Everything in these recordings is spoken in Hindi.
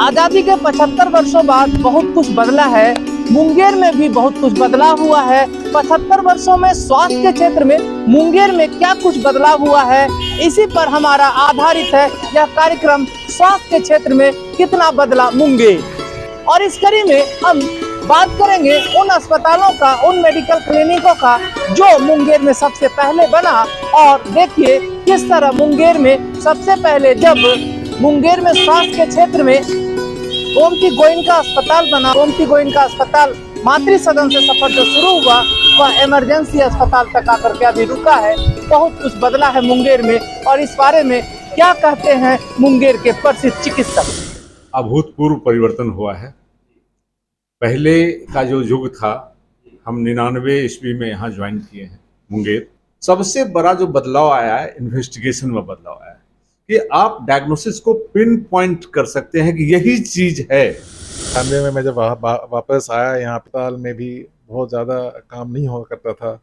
आजादी के 75 वर्षों बाद बहुत कुछ बदला है। मुंगेर में भी बहुत कुछ बदलाव हुआ है। 75 वर्षों में स्वास्थ्य के क्षेत्र में मुंगेर में क्या कुछ बदलाव हुआ है, इसी पर हमारा आधारित है यह कार्यक्रम। स्वास्थ्य के क्षेत्र में कितना बदला मुंगेर, और इस कड़ी में हम बात करेंगे उन अस्पतालों का, उन मेडिकल क्लिनिकों का जो मुंगेर में सबसे पहले बना। और देखिए किस तरह मुंगेर में सबसे पहले जब मुंगेर में स्वास्थ्य के क्षेत्र में गोमती गोयनका अस्पताल बना। गोमती गोयनका अस्पताल मातृ सदन से सफर जो शुरू हुआ वह इमरजेंसी अस्पताल तक आकर के अभी रुका है। बहुत कुछ बदला है मुंगेर में, और इस बारे में क्या कहते हैं मुंगेर के प्रसिद्ध चिकित्सक। अभूतपूर्व परिवर्तन हुआ है। पहले का जो युग था, हम 99 ईस्वी में यहाँ ज्वाइन किए हैं मुंगेर। सबसे बड़ा जो बदलाव आया है इन्वेस्टिगेशन में बदलाव आया है कि आप डायग्नोसिस को पिन पॉइंट कर सकते हैं कि यही चीज है। 98 में मैं जब वापस आया यहाँ अस्पताल में भी बहुत ज़्यादा काम नहीं हो करता था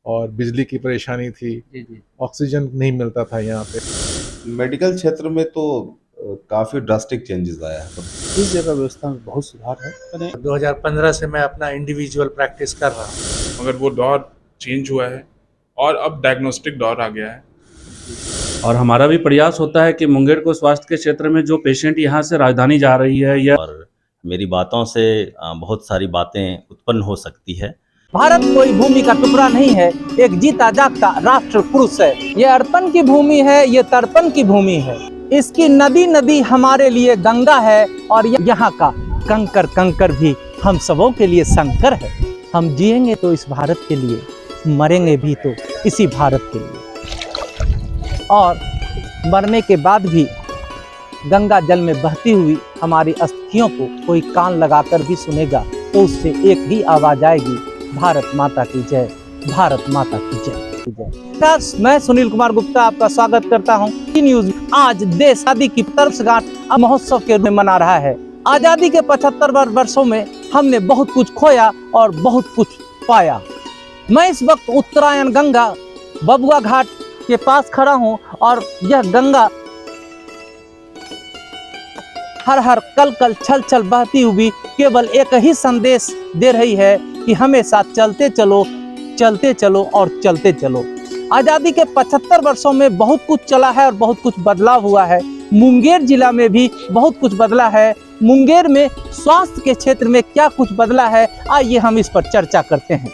और बिजली की परेशानी थी, ऑक्सीजन नहीं मिलता था यहाँ पे। मेडिकल क्षेत्र में तो काफ़ी ड्रास्टिक चेंजेस आया है। इस जगह व्यवस्था में बहुत सुधार है। 2015 से मैं अपना इंडिविजुअल प्रैक्टिस कर रहा हूँ, मगर वो दौर चेंज हुआ है और अब डायग्नोस्टिक दौर आ गया है। और हमारा भी प्रयास होता है कि मुंगेर को स्वास्थ्य के क्षेत्र में जो पेशेंट यहाँ से राजधानी जा रही है या और मेरी बातों से बहुत सारी बातें उत्पन्न हो सकती है। भारत कोई भूमि का टुकड़ा नहीं है, एक जीता जागता राष्ट्र पुरुष है। ये अर्पण की भूमि है, ये तर्पण की भूमि है। इसकी नदी नदी हमारे लिए गंगा है, और यहाँ का कंकर कंकर भी हम सबों के लिए शंकर है। हम जिएंगे तो इस भारत के लिए, मरेंगे भी तो इसी भारत के लिए। और मरने के बाद भी गंगा जल में बहती हुई हमारी अस्थियों को कोई कान लगाकर भी सुनेगा तो उससे एक ही आवाज आएगी, भारत माता की जय, भारत माता की जय। मैं सुनील कुमार गुप्ता आपका स्वागत करता हूं न्यूज। आज देश आजादी की वर्षगांठ महोत्सव के रूप में मना रहा है। आजादी के 75 वर्षों में हमने बहुत कुछ खोया और बहुत कुछ पाया। मैं इस वक्त उत्तरायण गंगा बबुआ घाट के पास खड़ा हूं, और यह गंगा हर हर कल कल छल छल बहती हुई केवल एक ही संदेश दे रही है कि हमेशा चलते चलो, चलते चलो और चलते चलो। आजादी के 75 वर्षों में बहुत कुछ चला है और बहुत कुछ बदलाव हुआ है। मुंगेर जिला में भी बहुत कुछ बदला है। मुंगेर में स्वास्थ्य के क्षेत्र में क्या कुछ बदला है, आइए हम इस पर चर्चा करते हैं।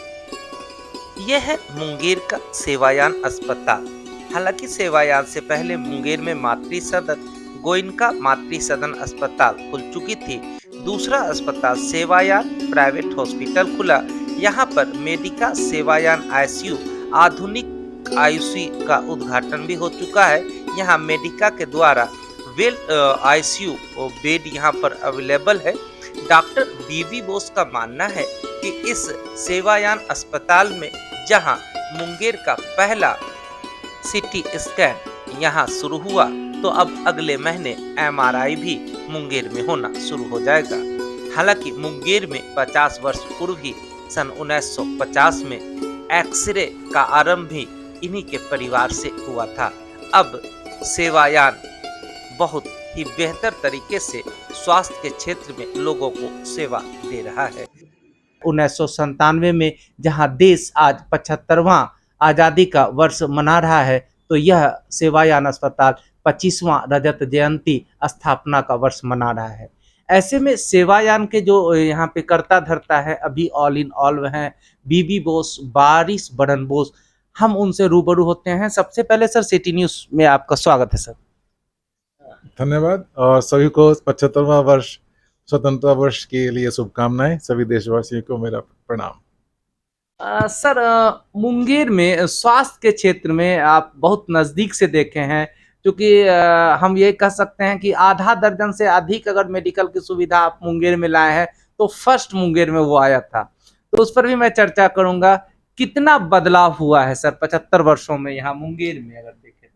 यह है मुंगेर का सेवायान अस्पताल। हालांकि सेवायान से पहले मुंगेर में मातृ सदन गोयनका मातृ सदन अस्पताल खुल चुकी थी। दूसरा अस्पताल सेवायान प्राइवेट हॉस्पिटल खुला। यहाँ पर मेडिका सेवायान आईसीयू आधुनिक आईसीयू का उद्घाटन भी हो चुका है। यहाँ मेडिका के द्वारा वेल आईसीयू बेड यहाँ पर अवेलेबल है। डॉक्टर बीबी बोस का मानना है कि इस सेवायान अस्पताल में जहां मुंगेर का पहला सीटी स्कैन यहाँ शुरू हुआ, तो अब अगले महीने एमआरआई भी मुंगेर में होना शुरू हो जाएगा। हालांकि मुंगेर में 50 वर्ष पूर्व ही सन 1950 में एक्सरे का आरंभ भी इन्हीं के परिवार से हुआ था। अब सेवायान बहुत ही बेहतर तरीके से स्वास्थ्य के क्षेत्र में लोगों को सेवा दे रहा है। 1997 में जहां देश आज 75वां आज़ादी का वर्ष मना रहा है, तो यह सेवायान अस्पताल 25वां रजत जयंती स्थापना का वर्ष मना रहा है। ऐसे में सेवायान के जो यहाँ पे करता धरता है, अभी ऑल इन ऑल हैं बीबी बोस, बारिश बड़न बोस। हम उनसे रूबरू होते हैं। सबसे पहले सर सिटी न्यूज़ में आपका स्वागत है सर। धन्यवाद, और सभी को 75वां वर्ष स्वतंत्रता वर्ष के लिए शुभकामनाएं। सभी देशवासियों को मेरा प्रणाम। सर मुंगेर में स्वास्थ्य के क्षेत्र में आप बहुत नज़दीक से देखे हैं, क्योंकि हम ये कह सकते हैं कि आधा दर्जन से अधिक अगर मेडिकल की सुविधा आप मुंगेर में लाए हैं, तो फर्स्ट मुंगेर में वो आया था। तो उस पर भी मैं चर्चा करूंगा। कितना बदलाव हुआ है सर 75 वर्षों में यहाँ मुंगेर में, अगर देखें तो?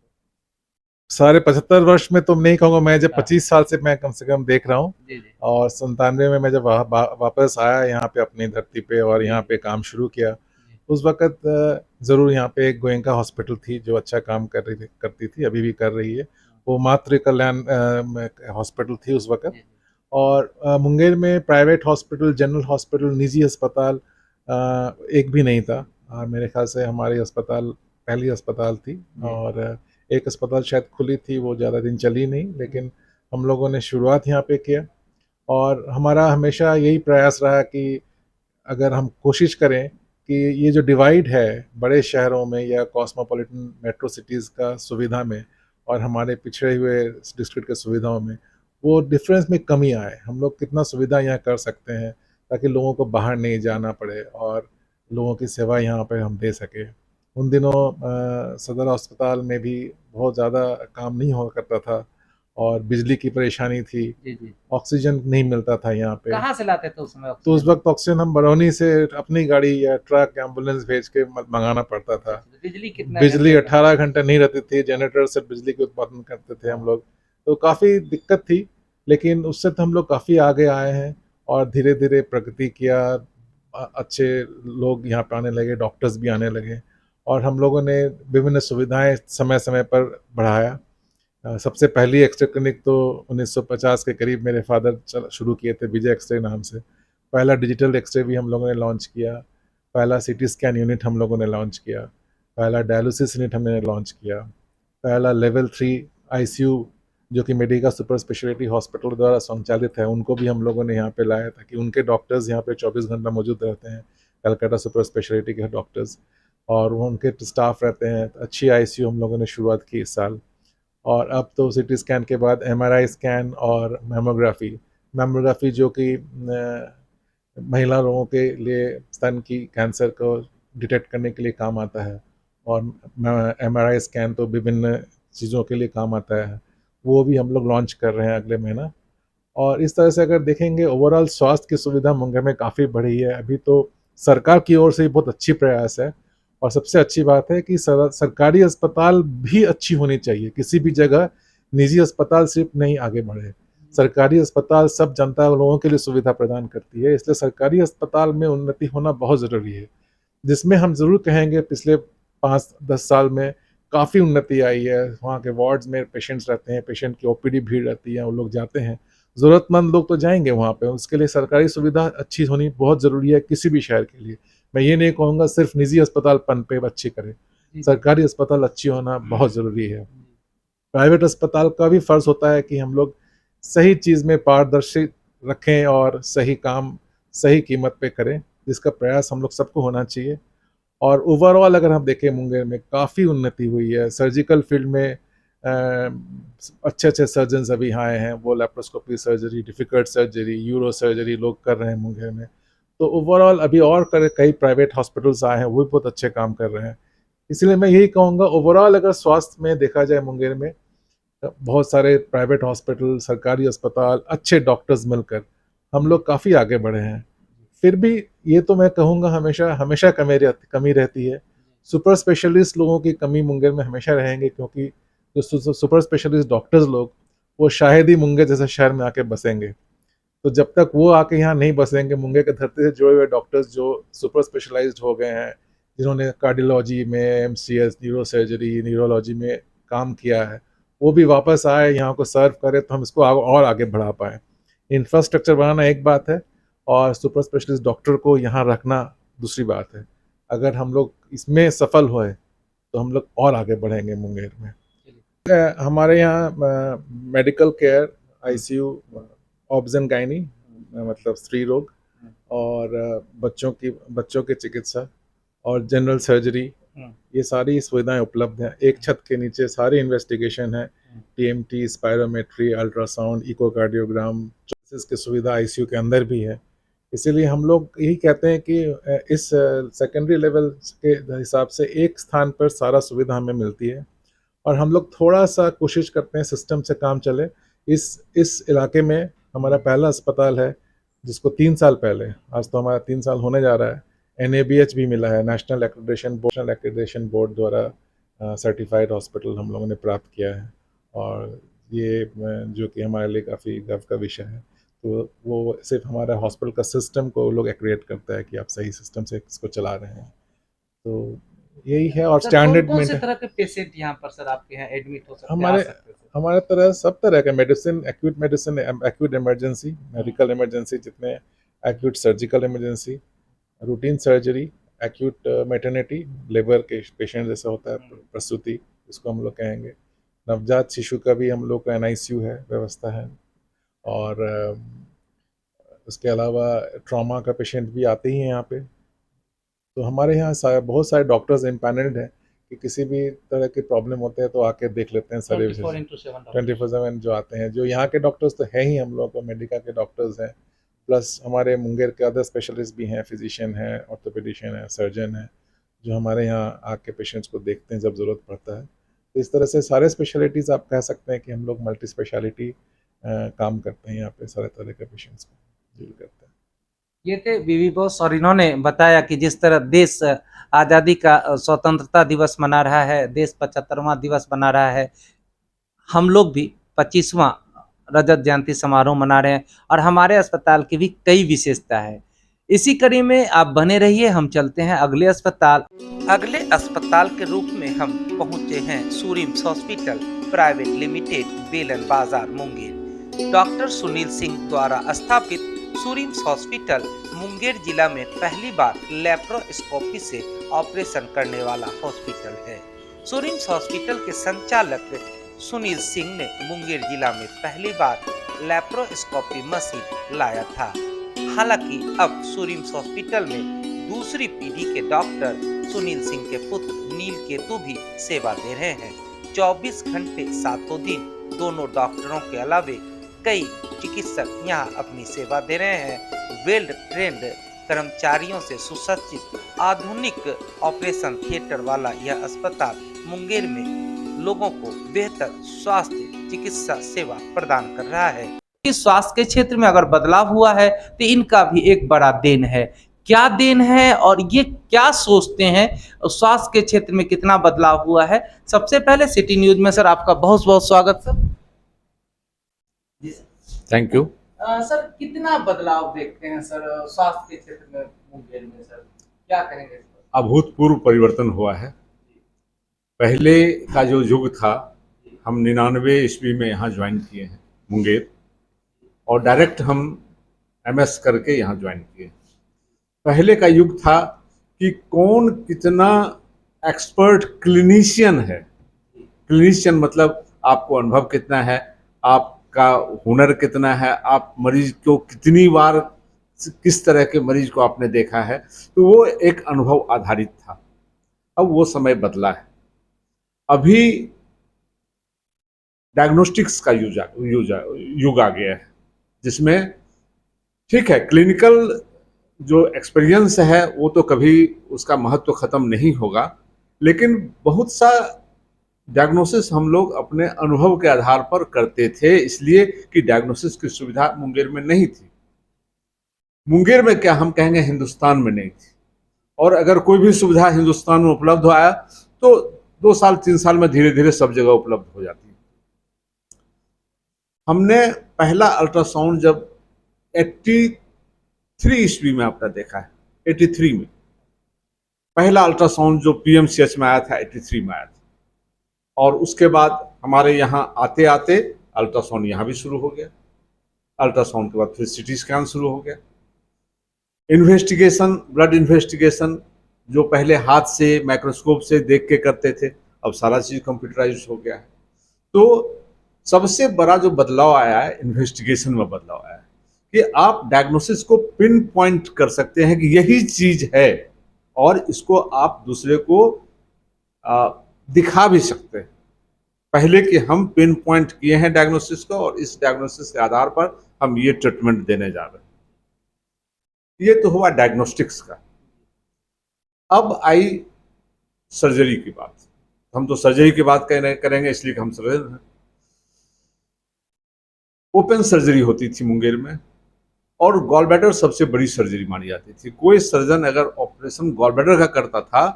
सारे 75 वर्ष में तो नहीं कहूँगा, मैं जब 25 साल से मैं कम से कम देख रहा हूँ। और 97 में मैं जब वापस आया यहाँ पे अपनी धरती पे और यहाँ पे काम शुरू किया, उस वक्त ज़रूर यहाँ पे एक गोयनका हॉस्पिटल थी जो अच्छा काम करती थी, अभी भी कर रही है। वो मातृ कल्याण हॉस्पिटल थी उस वक्त, और मुंगेर में प्राइवेट हॉस्पिटल, जनरल हॉस्पिटल, निजी अस्पताल एक भी नहीं था। मेरे ख्याल से हमारी अस्पताल पहली अस्पताल थी और एक अस्पताल शायद खुली थी, वो ज़्यादा दिन चली नहीं, लेकिन हम लोगों ने शुरुआत यहाँ पे किया। और हमारा हमेशा यही प्रयास रहा कि अगर हम कोशिश करें कि ये जो डिवाइड है बड़े शहरों में या कॉस्मोपॉलिटन मेट्रो सिटीज़ का सुविधा में और हमारे पिछड़े हुए डिस्ट्रिक्ट के सुविधाओं में, वो डिफरेंस में कमी आए। हम लोग कितना सुविधा यहाँ कर सकते हैं ताकि लोगों को बाहर नहीं जाना पड़े और लोगों की सेवा यहाँ पे हम दे सकें। उन दिनों सदर अस्पताल में भी बहुत ज़्यादा काम नहीं हुआ करता था और बिजली की परेशानी थी, जी जी। ऑक्सीजन नहीं मिलता था यहाँ पे। कहाँ से लाते थे उस समय तो उस वक्त ऑक्सीजन हम बरौनी से अपनी गाड़ी या ट्रक एम्बुलेंस भेज के मंगाना पड़ता था। बिजली कितना बिजली 18 घंटे नहीं रहती थी, जनरेटर से बिजली के उत्पादन करते थे हम लोग, तो काफ़ी दिक्कत थी। लेकिन उससे तो हम लोग काफ़ी आगे आए हैं और धीरे धीरे प्रगति किया। अच्छे लोग यहाँ पे आने लगे, डॉक्टर्स भी आने लगे और हम लोगों ने विभिन्न सुविधाएं समय समय पर बढ़ाया। सबसे पहली एक्सरे क्लिनिक तो 1950 के करीब मेरे फादर शुरू किए थे, विजय एक्सरे नाम से। पहला डिजिटल एक्सरे भी हम लोगों ने लॉन्च किया, पहला सीटी स्कैन यूनिट हम लोगों ने लॉन्च किया, पहला डायलिसिस यूनिट हमने लॉन्च किया, पहला लेवल 3 आईसीयू जो कि मेडिका सुपर स्पेशलिटी हॉस्पिटल द्वारा संचालित है, उनको भी हम लोगों ने यहाँ पे लाया ताकि उनके डॉक्टर्स यहाँ पे 24 घंटा मौजूद रहते हैं, कलकत्ता सुपर स्पेशलिटी के डॉक्टर्स, और वो उनके स्टाफ रहते हैं। अच्छी आईसीयू हम लोगों ने शुरुआत की इस साल। और अब तो सीटी स्कैन के बाद एमआरआई स्कैन और मैमोग्राफी जो कि महिला लोगों के लिए स्तन की कैंसर को डिटेक्ट करने के लिए काम आता है, और एमआरआई स्कैन तो विभिन्न चीज़ों के लिए काम आता है, वो भी हम लोग लॉन्च कर रहे हैं अगले महीना। और इस तरह से अगर देखेंगे ओवरऑल स्वास्थ्य की सुविधा मुंगेर में काफ़ी बढ़ी है। अभी तो सरकार की ओर से बहुत अच्छी प्रयास है और सबसे अच्छी बात है कि सरकारी अस्पताल भी अच्छी होनी चाहिए। किसी भी जगह निजी अस्पताल सिर्फ नहीं आगे बढ़े, सरकारी अस्पताल सब जनता लोगों के लिए सुविधा प्रदान करती है, इसलिए सरकारी अस्पताल में उन्नति होना बहुत ज़रूरी है, जिसमें हम ज़रूर कहेंगे पिछले 5-10 साल में काफ़ी उन्नति आई है। वहाँ के वार्ड्स में पेशेंट्स रहते हैं, पेशेंट की ओपीडी भीड़ रहती है, वो लोग जाते हैं, ज़रूरतमंद लोग तो जाएंगे वहाँ पे, उसके लिए सरकारी सुविधा अच्छी होनी बहुत ज़रूरी है किसी भी शहर के लिए। मैं ये नहीं कहूँगा सिर्फ निजी अस्पताल पनपे अच्छी करे, सरकारी अस्पताल अच्छी होना बहुत ज़रूरी है। प्राइवेट अस्पताल का भी फ़र्ज़ होता है कि हम लोग सही चीज़ में पारदर्शी रखें और सही काम सही कीमत पे करें, जिसका प्रयास हम लोग सबको होना चाहिए। और ओवरऑल अगर हम देखें मुंगेर में काफ़ी उन्नति हुई है। सर्जिकल फील्ड में अच्छे अच्छे सर्जन्स अभी आए हैं, वो laparoscopy surgery, difficult surgery, euro surgery लोग कर रहे हैं मुंगेर में। तो ओवरऑल अभी और कई प्राइवेट हॉस्पिटल्स आए हैं, वो भी बहुत अच्छे काम कर रहे हैं। इसलिए मैं यही कहूँगा ओवरऑल अगर स्वास्थ्य में देखा जाए मुंगेर में बहुत सारे प्राइवेट हॉस्पिटल, सरकारी अस्पताल, अच्छे डॉक्टर्स मिलकर हम लोग काफ़ी आगे बढ़े हैं। फिर भी ये तो मैं कहूँगा हमेशा कमी रहती है। सुपर स्पेशलिस्ट लोगों की कमी मुंगेर में हमेशा रहेंगे, क्योंकि जो सुपर स्पेशलिस्ट डॉक्टर्स लोग वो शायद ही मुंगेर जैसे शहर में आके बसेंगे। तो जब तक वो आके यहाँ नहीं बसेंगे, मुंगेर के धरती से जुड़े हुए डॉक्टर्स जो सुपर स्पेशलाइज्ड हो गए हैं, जिन्होंने कार्डियोलॉजी में, एमसीएस, न्यूरो सर्जरी, न्यूरोलॉजी में काम किया है, वो भी वापस आए यहाँ को सर्व करें, तो हम इसको और आगे बढ़ा पाएँ। इंफ्रास्ट्रक्चर बनाना एक बात है और सुपर स्पेशलिस्ट डॉक्टर को यहाँ रखना दूसरी बात है। अगर हम लोग इसमें सफल हुए तो हम लोग और आगे बढ़ेंगे मुंगेर में। हमारे यहाँ medical care, ICU, obs and gynae मतलब स्त्री रोग, और बच्चों की चिकित्सा और जनरल सर्जरी, ये सारी सुविधाएं उपलब्ध हैं। एक छत के नीचे सारी इन्वेस्टिगेशन है, टीएमटी, स्पायरोमेट्री, अल्ट्रासाउंड, इकोकार्डियोग्राम, की सुविधा आईसीयू के अंदर भी है। इसीलिए हम लोग यही कहते हैं कि इस सेकेंडरी लेवल के हिसाब से एक स्थान पर सारा सुविधा हमें मिलती है और हम लोग थोड़ा सा कोशिश करते हैं सिस्टम से काम चले। इस इलाके में हमारा पहला अस्पताल है जिसको 3 साल पहले, आज तो हमारा 3 साल होने जा रहा है, NABH भी मिला है, नेशनल एक्रेडिटेशन बोर्ड द्वारा सर्टिफाइड हॉस्पिटल हम लोगों ने प्राप्त किया है। और ये जो कि हमारे लिए काफ़ी गर्व का विषय है। तो वो सिर्फ हमारा हॉस्पिटल का सिस्टम को लोग एक्रेडिट करता है कि आप सही सिस्टम से इसको चला रहे हैं। तो यही है और सर, स्टैंडर्ड कौन-कौन से में तरह के पेशेंट यहाँ पर सर आपके यहाँ एडमिट हो सकते हैं, आ हमारे सकते हैं? हमारे तरह सब तरह के medicine, acute emergency, medical emergency, जितने acute surgical emergency, routine surgery, acute maternity, labour के पेशेंट जैसा होता है, प्रसूति इसको हम लोग कहेंगे। नवजात शिशु का भी हम लोग का NICU है, व्यवस्था है। और उसके अलावा ट्रॉमा का पेशेंट भी आते ही हैं यहाँ पे। तो हमारे यहाँ बहुत सारे डॉक्टर्स एम्पैनल्ड हैं कि किसी भी तरह के प्रॉब्लम होते हैं तो आके देख लेते हैं सारे 24/7 जो आते हैं। जो यहाँ के डॉक्टर्स तो हैं ही, हम लोग को मेडिका के डॉक्टर्स हैं, प्लस हमारे मुंगेर के अदर स्पेशलिस्ट भी हैं, फिजिशियन हैं, ऑर्थोपेडिशियन है, सर्जन है, जो हमारे यहाँ आके पेशेंट्स को देखते हैं जब ज़रूरत पड़ता है। तो इस तरह से सारे स्पेशलिटीज़ आप कह सकते हैं कि हम लोग मल्टी स्पेशलिटी काम करते हैं यहाँ पे, सारे तरह के पेशेंट्स को डील करते हैं। ये थे बीवी बॉस और इन्होंने बताया कि जिस तरह देश आज़ादी का स्वतंत्रता दिवस मना रहा है, देश 75वां दिवस मना रहा है, हम लोग भी 25वां रजत जयंती समारोह मना रहे हैं और हमारे अस्पताल की भी कई विशेषता है। इसी कड़ी में आप बने रहिए, हम चलते हैं अगले अस्पताल। अगले अस्पताल के रूप में हम पहुंचे हैं सूरिम्स हॉस्पिटल प्राइवेट लिमिटेड, बेलन बाजार, मुंगेर। डॉक्टर सुनील सिंह द्वारा स्थापित सूरिम्स हॉस्पिटल मुंगेर जिला में पहली बार लैप्रोस्कोपी से ऑपरेशन करने वाला हॉस्पिटल है। सूरिम्स हॉस्पिटल के संचालक सुनील सिंह ने मुंगेर जिला में पहली बार लैप्रोस्कोपी मशीन लाया था। हालांकि अब सूरिम्स हॉस्पिटल में दूसरी पीढ़ी के डॉक्टर सुनील सिंह के पुत्र नील केतु भी सेवा दे रहे हैं। 24 घंटे 7 दिन दोनों डॉक्टरों के अलावे कई चिकित्सक यहाँ अपनी सेवा दे रहे हैं। वेल ट्रेंड कर्मचारियों से सुसज्जित आधुनिक ऑपरेशन थिएटर वाला यह अस्पताल मुंगेर में लोगों को बेहतर स्वास्थ्य चिकित्सा सेवा प्रदान कर रहा है। इस स्वास्थ्य के क्षेत्र में अगर बदलाव हुआ है तो इनका भी एक बड़ा देन है। क्या देन है और ये क्या सोचते हैं, स्वास्थ्य के क्षेत्र में कितना बदलाव हुआ है? सबसे पहले सिटी न्यूज में सर आपका बहुत बहुत स्वागत सर। Thank you. सर कितना बदलाव देखते हैं सर स्वास्थ्य के क्षेत्र में मुंगेर में, सर क्या कहेंगे? अभूतपूर्व परिवर्तन हुआ है। पहले का जो युग था, हम 99 ईस्वी में यहाँ ज्वाइन किए हैं मुंगेर, और डायरेक्ट हम MS करके यहाँ ज्वाइन किए। पहले का युग था कि कौन कितना एक्सपर्ट क्लिनिशियन है। क्लिनिशियन मतलब आपको अनुभव कितना है, आपका हुनर कितना है, आप मरीज को कितनी बार किस तरह के मरीज को आपने देखा है, तो वो एक अनुभव आधारित था। अब वो समय बदला है। अभी डायग्नोस्टिक्स का युग आ गया है, जिसमें ठीक है क्लिनिकल जो एक्सपीरियंस है वो तो कभी उसका महत्व खत्म नहीं होगा, लेकिन बहुत सा डायग्नोसिस हम लोग अपने अनुभव के आधार पर करते थे, इसलिए कि डायग्नोसिस की सुविधा मुंगेर में नहीं थी। मुंगेर में क्या हम कहेंगे, हिंदुस्तान में नहीं थी। और अगर कोई भी सुविधा हिंदुस्तान में उपलब्ध आया तो 2 साल 3 साल में धीरे धीरे सब जगह उपलब्ध हो जाती है। हमने पहला अल्ट्रासाउंड जब 83 ईस्वी में आपने देखा है, 83 में पहला अल्ट्रासाउंड जो PMCH में आया था, 83 में आया था। और उसके बाद हमारे यहाँ आते आते अल्ट्रासाउंड यहाँ भी शुरू हो गया। अल्ट्रासाउंड के बाद फिर CT स्कैन शुरू हो गया। इन्वेस्टिगेशन, ब्लड इन्वेस्टिगेशन जो पहले हाथ से माइक्रोस्कोप से देख के करते थे, अब सारा चीज़ कंप्यूटराइज हो गया है। तो सबसे बड़ा जो बदलाव आया है, इन्वेस्टिगेशन में बदलाव आया है कि आप डायग्नोसिस को पिन पॉइंट कर सकते हैं कि यही चीज़ है, और इसको आप दूसरे को दिखा भी सकते हैं। पहले कि हम पिन पॉइंट किए हैं डायग्नोसिस को, और इस डायग्नोसिस के आधार पर हम ये ट्रीटमेंट देने जा रहे हैं। ये तो हुआ डायग्नोस्टिक्स का। अब आई सर्जरी की बात। हम तो सर्जरी की बात करेंगे इसलिए कि हम सर्जन हैं। ओपन सर्जरी होती थी मुंगेर में, और गॉलब्लैडर सबसे बड़ी सर्जरी मानी जाती थी। कोई सर्जन अगर ऑपरेशन गॉलब्लैडर का करता था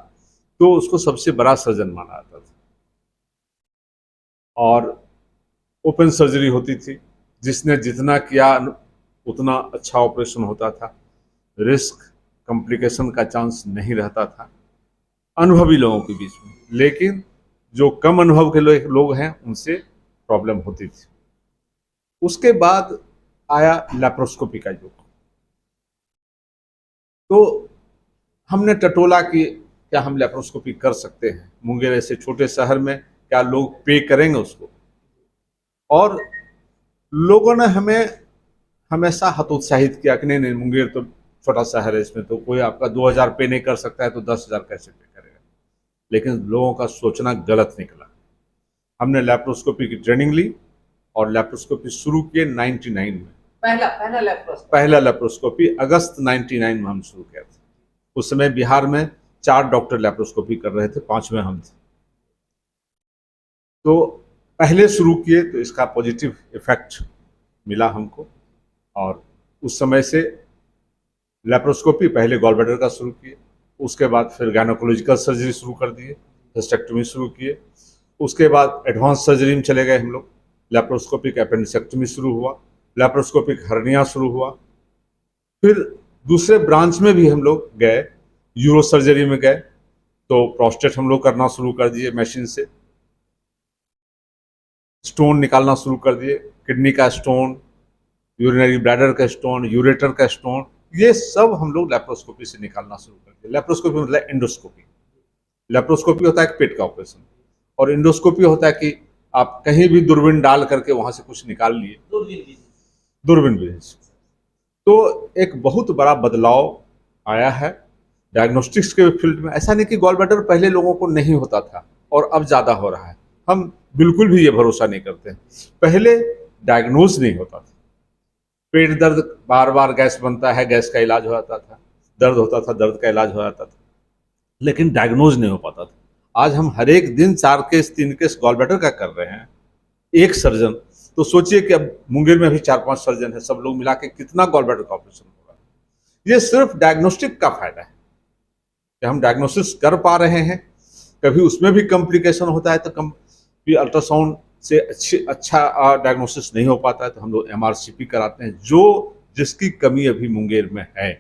तो उसको सबसे बड़ा सर्जन माना जाता था। और ओपन सर्जरी होती थी, जिसने जितना किया उतना अच्छा ऑपरेशन होता था, रिस्क कॉम्प्लिकेशन का चांस नहीं रहता था। अनुभवी लोगों के बीच में, लेकिन जो कम अनुभव के लोग हैं उनसे प्रॉब्लम होती थी। उसके बाद आया लैप्रोस्कोपी का युग। तो हमने टटोला कि क्या हम लैप्रोस्कोपी कर सकते हैं मुंगेर ऐसे छोटे शहर में, क्या लोग पे करेंगे उसको? और लोगों ने हमें हमेशा हतोत्साहित किया कि नहीं नहीं, मुंगेर तो छोटा शहर है, इसमें तो कोई आपका 2000 पे नहीं कर सकता है तो 10,000 कैसे पे करेगा। लेकिन लोगों का सोचना गलत निकला। हमने लैप्रोस्कोपी की ट्रेनिंग ली और लैप्रोस्कोपी शुरू किए 99 में। पहला लैप्रोस्कोपी अगस्त 99 में हम शुरू किया था। उस समय बिहार में 4 डॉक्टर लैप्रोस्कोपी कर रहे थे, 5वें हम थे। तो पहले शुरू किए तो इसका पॉजिटिव इफेक्ट मिला हमको, और उस समय से लैप्रोस्कोपी पहले गॉल ब्लैडर का शुरू किए, उसके बाद फिर गायनोकोलॉजिकल सर्जरी शुरू कर दिए, हिस्टेक्टोमी शुरू किए, उसके बाद एडवांस सर्जरी में चले गए हम लोग। लैप्रोस्कोपिक अपेंडिसेक्टोमी शुरू हुआ, लैप्रोस्कोपिक हर्निया शुरू हुआ, फिर दूसरे ब्रांच में भी हम लोग गए, यूरो सर्जरी में गए तो प्रोस्टेट हम लोग करना शुरू कर दिए मशीन से, स्टोन निकालना शुरू कर दिए, किडनी का स्टोन, यूरिनरी ब्लैडर का स्टोन, यूरेटर का स्टोन, ये सब हम लोग लैप्रोस्कोपी से निकालना शुरू कर दिए। लैप्रोस्कोपी मतलब एंडोस्कोपी। लैप्रोस्कोपी होता है पेट का ऑपरेशन, और एंडोस्कोपी होता है कि आप कहीं भी दूरबीन डाल करके वहां से कुछ निकाल लिए, दूरबीन विधि से। तो एक बहुत बड़ा बदलाव आया है डायग्नोस्टिक्स के फील्ड में। ऐसा नहीं कि गॉल ब्लैडर पहले लोगों को नहीं होता था और अब ज़्यादा हो रहा है, हम बिल्कुल भी ये भरोसा नहीं करते हैं। पहले डायग्नोज नहीं होता था, पेट दर्द, बार बार गैस बनता है, गैस का इलाज हो जाता था, दर्द होता था, दर्द का इलाज हो जाता था, लेकिन डायग्नोज नहीं हो पाता था। आज हम हर एक दिन 4 केस 3 केस गॉल ब्लैडर का कर रहे हैं, एक सर्जन। तो सोचिए कि अब मुंगेर में भी 4-5 सर्जन है, सब लोग मिला के कितना गॉल ब्लैडर का ऑपरेशन होगा। ये सिर्फ डायग्नोस्टिक का फायदा है कि हम डायग्नोसिस कर पा रहे हैं। कभी उसमें भी कॉम्प्लिकेशन होता है तो अल्ट्रासाउंड से अच्छा डायग्नोसिस नहीं हो पाता है तो हम लोग MRCP कराते हैं, जो जिसकी कमी अभी मुंगेर में है।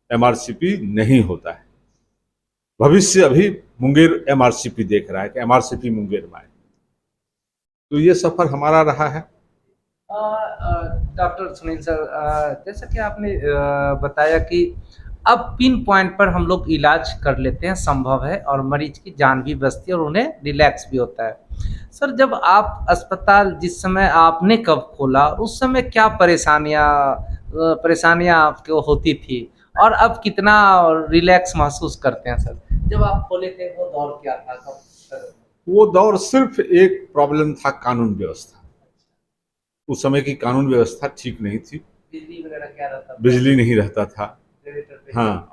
MRCP नहीं होता है, भविष्य अभी मुंगेर MRCP देख रहा है कि MRCP मुंगेर में आए। तो ये सफर हमारा रहा है। डॉक्टर सुनील सर, जैसा कि आपने बताया कि अब पिन पॉइंट पर हम लोग इलाज कर लेते हैं, संभव है, और मरीज की जान भी बचती है और उन्हें रिलैक्स भी होता है। सर, जब आप अस्पताल जिस समय आपने कब खोला, उस समय क्या परेशानियां आपको होती थी, और अब कितना रिलैक्स महसूस करते हैं सर? जब आप खोले थे वो दौर क्या था? वो दौर सिर्फ एक प्रॉब्लम था, कानून व्यवस्था। उस समय की कानून व्यवस्था ठीक नहीं थी, बिजली वगैरह क्या रहता था? बिजली नहीं रहता था, हाँ,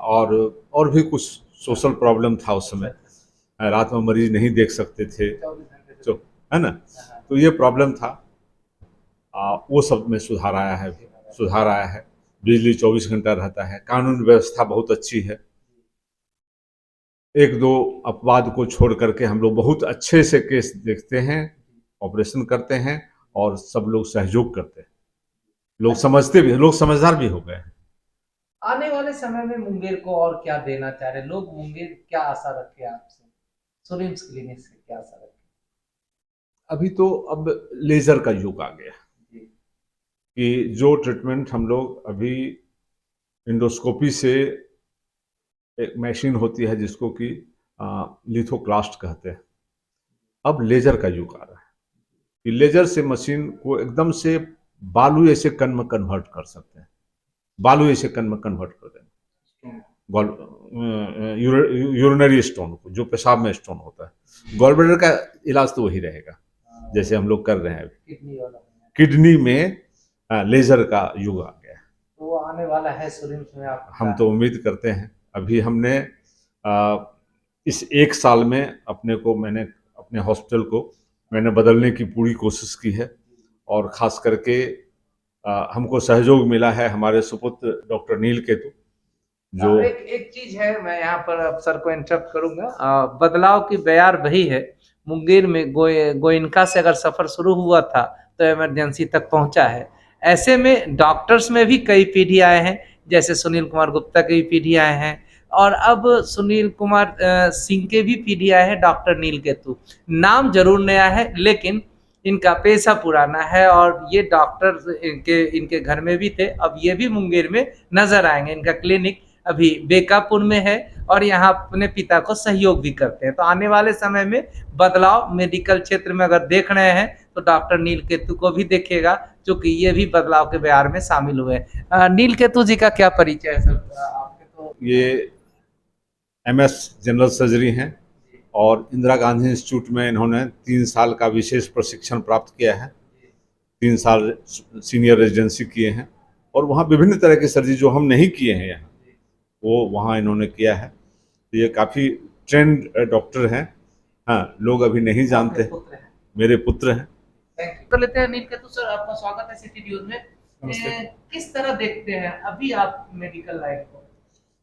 और भी कुछ सोशल प्रॉब्लम था उस समय। रात में मरीज नहीं देख सकते थे, तो है ना, तो ये प्रॉब्लम था। वो सब में सुधार आया है, सुधार आया है। बिजली 24 घंटा रहता है, कानून व्यवस्था बहुत अच्छी है। 1-2 अपवाद को छोड़ करके हम लोग बहुत अच्छे से केस देखते हैं, ऑपरेशन करते हैं, और सब लोग सहयोग करते हैं। लोग समझते भी, लोग समझदार भी हो गए हैं। आने वाले समय में मुंगेर को और क्या देना चाह रहे लोग? मुंगेर क्या आशा रखे आपसे, सुनिम्स क्लिनिक से क्या आशा रखे? अभी तो अब लेजर का युग आ गया कि जो ट्रीटमेंट हम लोग अभी इंडोस्कोपी से, एक मशीन होती है जिसको कि लिथोक्लास्ट कहते हैं, अब लेजर का युग आ रहा है कि लेजर से मशीन को एकदम से बालू ऐसे कण में कन्वर्ट कर सकते हैं, बालू ऐसे कण में कन्वर्ट कर देंगे। यूरिनरी स्टोन को, जो पेशाब में स्टोन होता है, गॉल ब्लैडर का इलाज तो वही रहेगा जैसे हम लोग कर रहे हैं अभी। किडनी में लेजर का युग आ गया है, वो आने वाला है सुरिम्स में। आप हम तो उम्मीद करते हैं। अभी हमने इस 1 साल में मैंने अपने हॉस्पिटल को मैंने बदलने की पूरी कोशिश की है, और ख़ास करके हमको सहयोग मिला है हमारे सुपुत्र डॉक्टर नील केतु, जो एक चीज है, मैं यहाँ पर अफसर को इंटरप्ट करूंगा। बदलाव की बयार वही है। मुंगेर में गोयनका से अगर सफर शुरू हुआ था तो इमरजेंसी तक पहुंचा है। ऐसे में डॉक्टर्स में भी कई पीढ़ी आए हैं, जैसे सुनील कुमार गुप्ता की पीढ़ी आए हैं, और अब सुनील कुमार सिंह के भी पीढ़ी आए हैं, डॉक्टर नीलकेतु। नाम जरूर नया है लेकिन इनका पेशा पुराना है और ये डॉक्टर इनके घर में भी थे। अब ये भी मुंगेर में नजर आएंगे। इनका क्लिनिक अभी बेकापुर में है और यहाँ अपने पिता को सहयोग भी करते हैं। तो आने वाले समय में बदलाव मेडिकल क्षेत्र में अगर देख रहे हैं तो डॉक्टर नीलकेतु को भी देखिएगा, क्योंकि ये भी बदलाव के बयार में शामिल हुए। नीलकेतु जी का क्या परिचय है सर? आपके तो ये MS जनरल सर्जरी हैं और इंदिरा गांधी इंस्टीट्यूट में इन्होंने 3 साल का विशेष प्रशिक्षण प्राप्त किया है। 3 साल सीनियर रेजिडेंसी किए हैं और वहाँ विभिन्न तरह की सर्जरी जो हम नहीं किए हैं यहाँ, वो वहाँ इन्होंने किया है। तो ये काफ़ी ट्रेंड डॉक्टर हैं। हाँ, लोग अभी नहीं जानते। मेरे पुत्र हैं। तो लेते हैं नीलकेतु सर, आपका स्वागत है सिटी न्यूज में। किस तरह देखते हैं अभी आप मेडिकल लाइन को?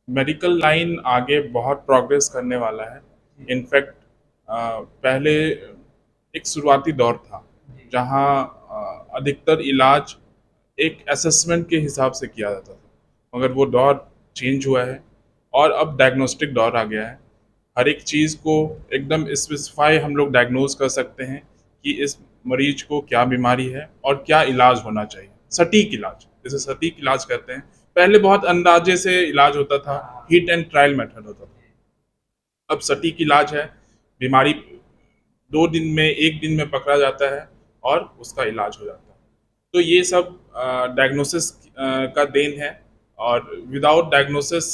मेडिकल लाइन आगे बहुत प्रोग्रेस करने वाला है। इनफैक्ट पहले एक शुरुआती दौर था जहां अधिकतर इलाज एक असेसमेंट के हिसाब से किया जाता था, मगर वो दौर चेंज हुआ है और अब डायग्नोस्टिक दौर आ गया है। हर एक चीज़ को एकदम स्पेसिफाई हम लोग डायग्नोज कर सकते हैं कि इस मरीज को क्या बीमारी है और क्या इलाज होना चाहिए। सटीक इलाज, जैसे सटीक इलाज कहते हैं। पहले बहुत अंदाजे से इलाज होता था, हिट एंड ट्रायल मेथड होता था। अब सटीक इलाज है, बीमारी 2 दिन में 1 दिन में पकड़ा जाता है और उसका इलाज हो जाता है। तो ये सब डायग्नोसिस का देन है और विदाउट डायग्नोसिस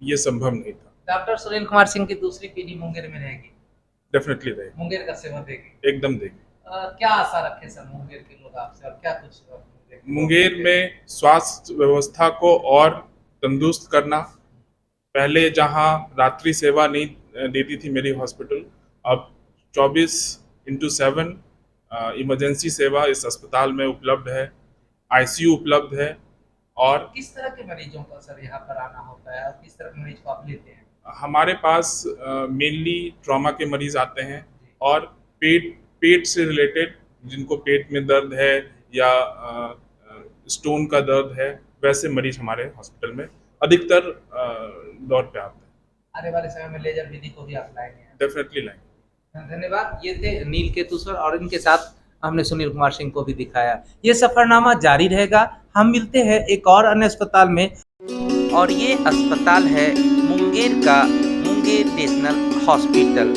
ये संभव नहीं था। डॉक्टर सुनील कुमार सिंह की दूसरी पीढ़ी मुंगेर में रहेगी, डेफिनेटली रहेगी, मुंगेर का सेवा देगी, एकदम देगी। क्या आशा रखे सर मुंगेर के लोग आपसे और क्या कुछ मुंगेर में स्वास्थ्य व्यवस्था को और तंदुरुस्त करना। पहले जहां रात्रि सेवा नहीं देती थी मेरी हॉस्पिटल, अब 24/7 इमरजेंसी सेवा इस अस्पताल में उपलब्ध है। ICU उपलब्ध है। और किस तरह के मरीजों का सर यहाँ पर आना होता है और किस तरह के मरीज को आप लेते हैं? हमारे पास मेनली ट्रॉमा के मरीज आते हैं और पेट से रिलेटेड, जिनको पेट में दर्द है या स्टोन का दर्द है, वैसे मरीज हमारे हॉस्पिटल में अधिकतर दौर पे आते हैं। आने वाले समय में लेजर विधि को भी आप लाएंगे? डेफिनेटली लाएंगे। धन्यवाद। ये थे नीलकेतु सर और इनके साथ हमने सुनील कुमार सिंह को भी दिखाया। ये सफरनामा जारी रहेगा। हम मिलते हैं एक और अन्य अस्पताल में, और ये अस्पताल है मुंगेर का मुंगेर नेशनल हॉस्पिटल।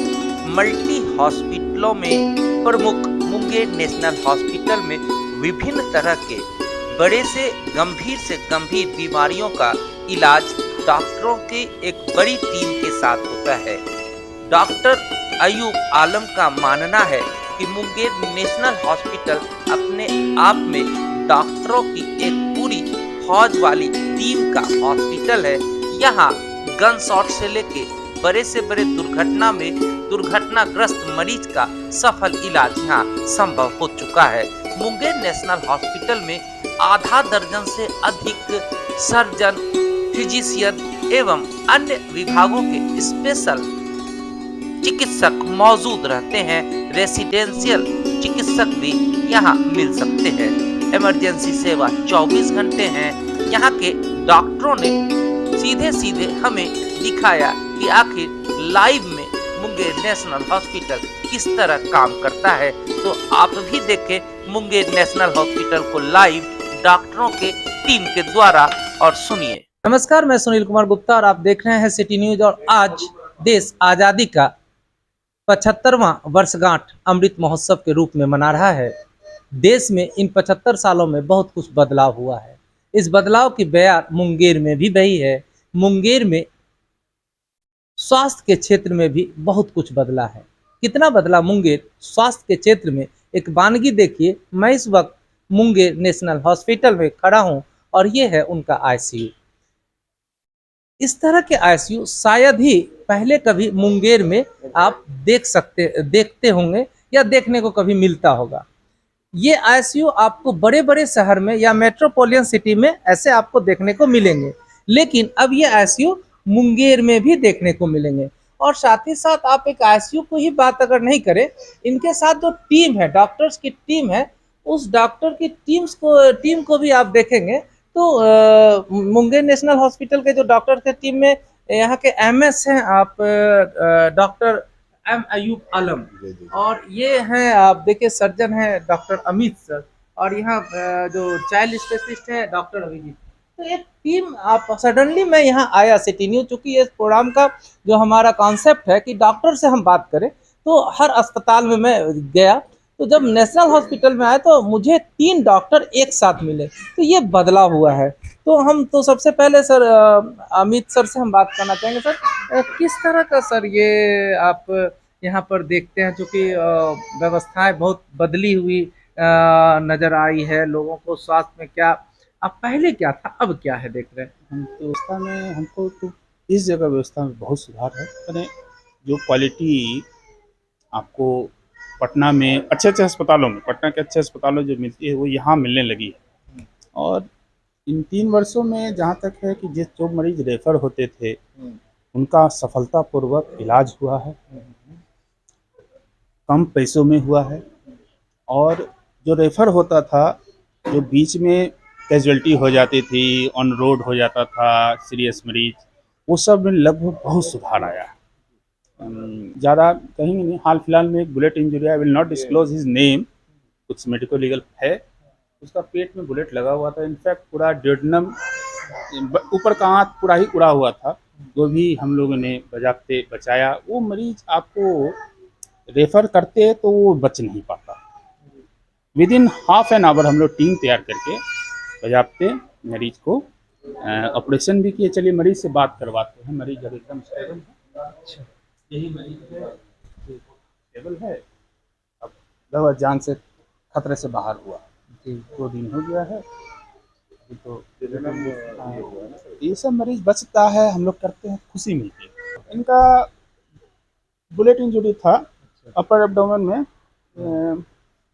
मल्टी हॉस्पिटलों में प्रमुख मुंगेर नेशनल हॉस्पिटल में विभिन्न तरह के बड़े से गंभीर बीमारियों का इलाज डॉक्टरों के एक बड़ी टीम के साथ होता है। डॉक्टर अयूब आलम का मानना है कि मुंगेर नेशनल हॉस्पिटल अपने आप में डॉक्टरों की एक पूरी फौज वाली टीम का हॉस्पिटल है। यहाँ गन शॉट से लेके बड़े से बड़े दुर्घटनाग्रस्त मरीज का सफल इलाज यहाँ संभव हो चुका है। मुंगेर नेशनल हॉस्पिटल में आधा दर्जन से अधिक सर्जन, फिजिशियन एवं अन्य विभागों के स्पेशल चिकित्सक मौजूद रहते हैं। रेसिडेंशियल चिकित्सक भी यहाँ मिल सकते हैं। इमरजेंसी सेवा 24 घंटे हैं। यहाँ के डॉक्टरों ने सीधे हमें दिखाया कि आखिर लाइव में मुंगेर नेशनल हॉस्पिटल किस तरह काम करता है। तो आप भी देखें मुंगेर नेशनल हॉस्पिटल को लाइव डॉक्टरों के टीम के द्वारा और सुनिए। नमस्कार, मैं सुनील कुमार गुप्ता और आप देख रहे हैं सिटी न्यूज। और आज देश आज़ादी का 75वां वर्षगांठ अमृत महोत्सव के रूप में मना रहा है। देश में इन 75 सालों में बहुत कुछ बदलाव हुआ है। इस बदलाव की बयार मुंगेर में भी बही है। मुंगेर में स्वास्थ्य के क्षेत्र में भी बहुत कुछ बदला है। कितना बदला मुंगेर स्वास्थ्य के क्षेत्र में, एक वानगी देखिए। मैं इस वक्त मुंगेर नेशनल हॉस्पिटल में खड़ा हूं और ये है उनका ICU। इस तरह के ICU शायद ही पहले कभी मुंगेर में आप देखते होंगे या देखने को कभी मिलता होगा। ये ICU आपको बड़े बड़े शहर में या मेट्रोपॉलिटन सिटी में ऐसे आपको देखने को मिलेंगे, लेकिन अब ये ICU मुंगेर में भी देखने को मिलेंगे। और साथ ही साथ आप एक ICU को ही बात अगर नहीं करें, इनके साथ जो टीम है, डॉक्टर्स की टीम है, उस डॉक्टर की टीम को भी आप देखेंगे तो मुंगेर नेशनल हॉस्पिटल के जो डॉक्टर थे टीम में यहाँ के एमएस हैं आप डॉक्टर एम अयूब आलम, और ये हैं आप देखिए सर्जन हैं डॉक्टर अमित सर, और यहाँ जो चाइल्ड स्पेशलिस्ट है डॉक्टर अभिजीत। तो एक टीम आप सडनली मैं यहाँ आया सिटी न्यूज, चूँकि इस प्रोग्राम का जो हमारा कॉन्सेप्ट है कि डॉक्टर से हम बात करें, तो हर अस्पताल में मैं गया, तो जब नेशनल हॉस्पिटल में आया तो मुझे 3 डॉक्टर एक साथ मिले, तो ये बदलाव हुआ है। तो हम तो सबसे पहले सर अमित सर से हम बात करना चाहेंगे। सर किस तरह का सर ये आप यहाँ पर देखते हैं, चूँकि व्यवस्थाएं बहुत बदली हुई नज़र आई है, लोगों को स्वास्थ्य में क्या अब पहले क्या था अब क्या है देख रहे हैं। हम तो व्यवस्था में हमको तो इस जगह व्यवस्था में बहुत सुधार है। मैंने जो क्वालिटी आपको पटना में अच्छे अस्पतालों में, पटना के अच्छे अस्पतालों जो मिलती है वो यहाँ मिलने लगी है। और इन 3 वर्षों में जहाँ तक है कि जो मरीज रेफ़र होते थे उनका सफलतापूर्वक इलाज हुआ है, कम पैसों में हुआ है। और जो रेफ़र होता था, जो बीच में कैजुअल्टी हो जाती थी, ऑन रोड हो जाता था सीरियस मरीज, वो सब में लगभग बहुत सुधार आया है। ज़्यादा कहीं नहीं, हाल फिलहाल में एक bullet injury, I will not disclose his name, कुछ मेडिको लीगल है, उसका पेट में बुलेट लगा हुआ था। इनफैक्ट पूरा ड्यूडेनम ऊपर का आँत पूरा ही उड़ा हुआ था, वो भी हम लोगों ने बजाते बचाया। वो मरीज आपको रेफ़र करते तो वो बच नहीं पाता। With in half an hour हम लोग टीम तैयार करके बजाते मरीज को ऑपरेशन भी किए। चलिए मरीज से बात करवाते हैं। मरीज जब एकदम स्टेबल है, अच्छा यही मरीज है स्टेबल है, अब दवा जान से खतरे से बाहर हुआ, 2 दिन हो गया है अभी। तो ये सब मरीज बचता है, हम लोग करते हैं, खुशी मिलती है। इनका बुलेट इंजरी था अपर एब्डोमेन में,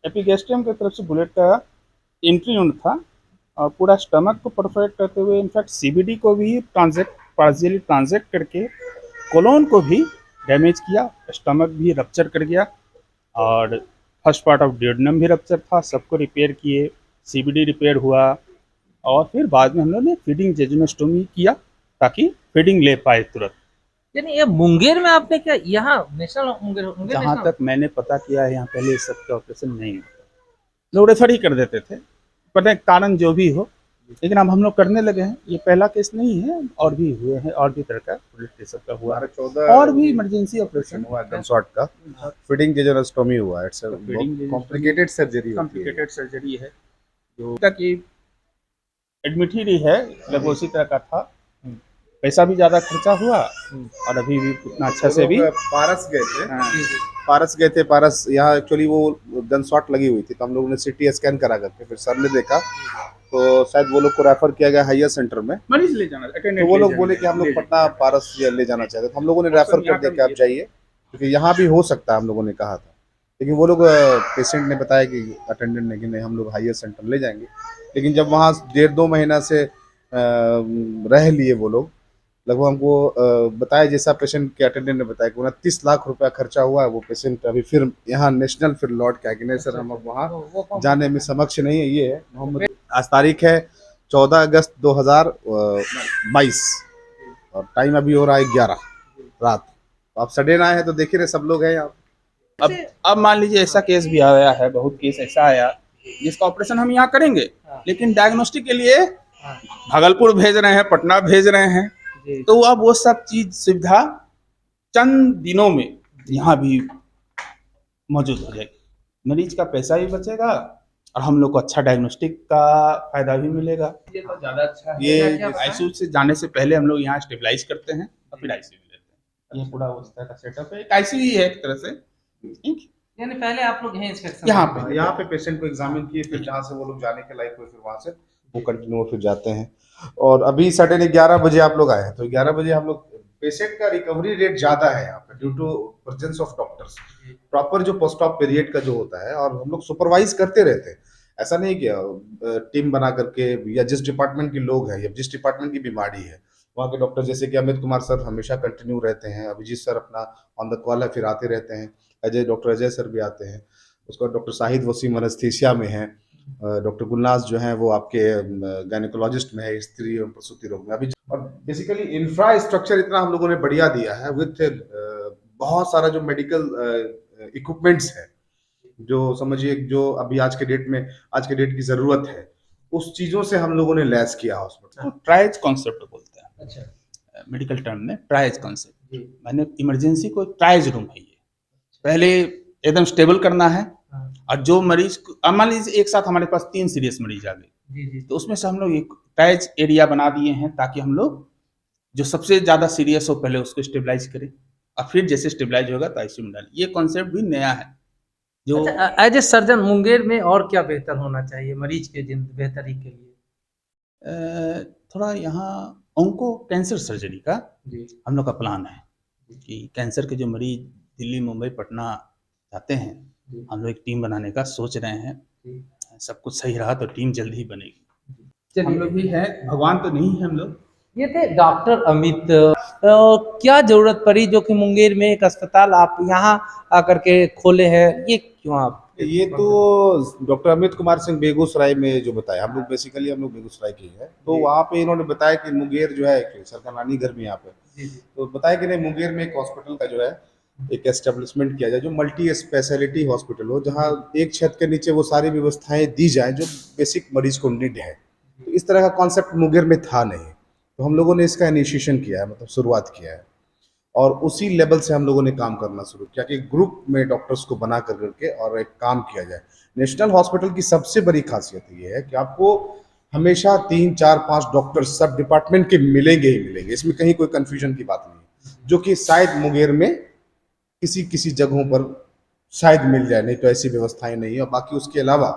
एपिगैस्ट्रियम की तरफ से बुलेट का एंट्री उन था, और पूरा स्टमक को परफोरेट करते हुए इनफैक्ट सीबीडी को भी पार्शियली ट्रांजेक्ट करके कोलोन को भी डैमेज किया, स्टमक भी रप्चर कर गया, और फर्स्ट पार्ट ऑफ ड्यूडेनम भी रप्चर था। सबको रिपेयर किए, सीबीडी रिपेयर हुआ, और फिर बाद में हम लोगों ने फीडिंग जेजुनोस्टोमी किया ताकि फीडिंग ले पाए तुरंत। यानी ये मुंगेर में आपने क्या यहाँ नेशनल मुंगेर जहाँ नेशनल? तक मैंने पता किया है यहाँ पहले इस सब का ऑपरेशन नहीं होता, लोग रेफर ही कर देते थे, पता कारण जो भी हो, लेकिन अब हम लोग करने लगे हैं। ये पहला केस नहीं है, और भी हुए हैं, और भी तरह का बुलेट प्रेशर का हुआ, 14 और भी इमरजेंसी ऑपरेशन हुआ एकदम शॉर्ट का फीडिंग जेजुनोस्टोमी हुआ। It's a complicated surgery, complicated surgery है जो तक एडमिट ही रही है, लगभग उसी तरह का था। पैसा भी ज़्यादा खर्चा हुआ, और अभी भी उतना अच्छा से भी पारस गए थे। पारस यहाँ एक्चुअली वो गन शॉट लगी हुई थी, तो हम लोगों ने सीटी स्कैन करा करके फिर सर ने देखा, तो शायद वो लोग को रेफर किया गया हायर सेंटर में, मरीज ले जाना, तो वो लोग बोले कि हम लोग पटना पारस ले जाना चाहते, तो हम लोगों ने रेफर कर दिया कि आप जाइए, क्योंकि यहाँ भी हो सकता है, हम लोगों ने कहा था। लेकिन वो लोग पेशेंट ने बताया कि अटेंडेंट ने कि नहीं, हम लोग हायर सेंटर ले जाएंगे। लेकिन जब वहाँ 1.5-2 महीना से रह लिए वो लोग, लगभग हमको बताया, जैसा पेशेंट के अटेंडेंट ने बताया कि 29 लाख रुपया खर्चा हुआ है। वो पेशेंट अभी फिर यहाँ नेशनल फिर लौट के आए कि नहीं सर, हम अब वहाँ जाने में समक्ष नहीं है। ये है मोहम्मद, आज तारीख है 14 अगस्त 2022 और टाइम अभी हो रहा है 11 रात। तो आप सडन आए हैं तो देख ही रहे सब लोग हैं यहाँ। अब मान लीजिए ऐसा केस भी आया है, बहुत केस ऐसा आया जिसका ऑपरेशन हम यहाँ करेंगे, लेकिन डायग्नोस्टिक के लिए भागलपुर भेज रहे हैं, पटना भेज रहे हैं, तो अब वो सब चीज सुविधा चंद दिनों में यहाँ भी मौजूद हो जाएगी। मरीज का पैसा भी बचेगा और हम लोग को अच्छा डायग्नोस्टिक का फायदा भी मिलेगा। ये तो ज्यादा अच्छा है। ये आईसीयू से जाने से पहले हम लोग यहाँ स्टेबलाइज करते हैं और फिर आईसीयू में लेते हैं। ये पूरा उस तरह का सेटअप है, एक आईसीयू ही है एक तरह से। यानी पहले आप लोग यहाँ पे पेशेंट को एग्जामिन किए, फिर जहाँ से वो लोग जाने के लायक हुए, फिर वहाँ से वो कंटिन्यू फिर जाते हैं। और अभी सडन 11 बजे आप लोग आए हैं, तो 11 बजे हम लोग, पेशेंट का रिकवरी रेट ज्यादा है यहाँ पे due to presence of doctors, proper जो पोस्ट ऑप पीरियड का जो होता है, और हम लोग सुपरवाइज करते रहते हैं। ऐसा नहीं कि टीम बना करके, या जिस डिपार्टमेंट के लोग हैं या जिस डिपार्टमेंट की बीमारी है वहाँ के डॉक्टर, जैसे कि अमित कुमार सर हमेशा कंटिन्यू रहते हैं, अभिजीत सर अपना ऑन द कॉल है, फिर आते रहते हैं, डॉक्टर अजय सर भी आते हैं, उसका डॉक्टर शाहिद वसीम एनेस्थीसिया में है, डॉक्टर गुलनाज जो हैं वो आपके गायनेकोलॉजिस्ट में है, स्त्री एवं प्रसूति रोग में अभी। और बेसिकली इंफ्रास्ट्रक्चर इतना हम लोगों ने बढ़िया दिया है विथ बहुत सारा जो मेडिकल इक्विपमेंट्स है, जो समझिए जो अभी आज के डेट की जरूरत है, उस चीजों से हम लोगों ने लैस किया हॉस्पिटल। तो ट्राइज कॉन्सेप्ट बोलते हैं, अच्छा, मेडिकल टर्म में ट्राइज कॉन्सेप्ट। मैंने इमरजेंसी को ट्राइज रूम है, ये पहले एकदम स्टेबल करना है, और जो मरीज मान लीजिए एक साथ हमारे पास 3 सीरियस मरीज आ गए, तो उसमें से हम लोग एक ट्राइज एरिया बना दिए हैं, ताकि हम लोग जो सबसे ज्यादा सीरियस हो पहले उसको स्टेबलाइज करें, और फिर जैसे स्टेबलाइज होगा तो आईसीयू में डालें। ये कॉन्सेप्ट भी नया है। जो एज ए सर्जन मुंगेर में और क्या बेहतर होना चाहिए मरीज के बेहतरी के लिए? थोड़ा यहाँ ऑन्को कैंसर सर्जरी का हम लोग का प्लान है कि कैंसर के जो मरीज दिल्ली, मुंबई, पटना जाते हैं, हम लोग एक टीम बनाने का सोच रहे हैं। सब कुछ सही रहा तो टीम जल्दी ही बनेगी। हम लोग भी है, भगवान तो नहीं है हम लोग। ये थे डॉक्टर अमित। क्या जरूरत पड़ी जो कि मुंगेर में एक अस्पताल आप यहाँ आकर के खोले हैं, ये क्यों आप? ये तो डॉक्टर अमित कुमार सिंह बेगूसराय में जो बताया, हम लोग बेगूसराय के हैं, तो वहाँ पे इन्होंने बताया कि मुंगेर जो है सरकार नानी घर में यहाँ पे, तो बताया कि नहीं मुंगेर में एक हॉस्पिटल का जो है एक एस्टेब्लिशमेंट किया जाए जो मल्टी स्पेशलिटी हॉस्पिटल हो, जहाँ एक छत के नीचे वो सारी व्यवस्थाएं दी जाए जो बेसिक मरीज को नीड है। तो इस तरह का कॉन्सेप्ट मुंगेर में था नहीं, तो हम लोगों ने इसका इनिशिएशन किया है, मतलब शुरुआत किया है, और उसी लेवल से हम लोगों ने काम करना शुरू किया कि ग्रुप में डॉक्टर्स को बना करके और एक काम किया जाए। नेशनल हॉस्पिटल की सबसे बड़ी खासियत ये है कि आपको हमेशा 3, 4, 5 डॉक्टर सब डिपार्टमेंट के मिलेंगे ही मिलेंगे, इसमें कहीं कोई कंफ्यूजन की बात नहीं, जो कि शायद मुंगेर में किसी जगहों पर शायद मिल जाए, नहीं तो ऐसी व्यवस्थाएं नहीं है। और बाकी उसके अलावा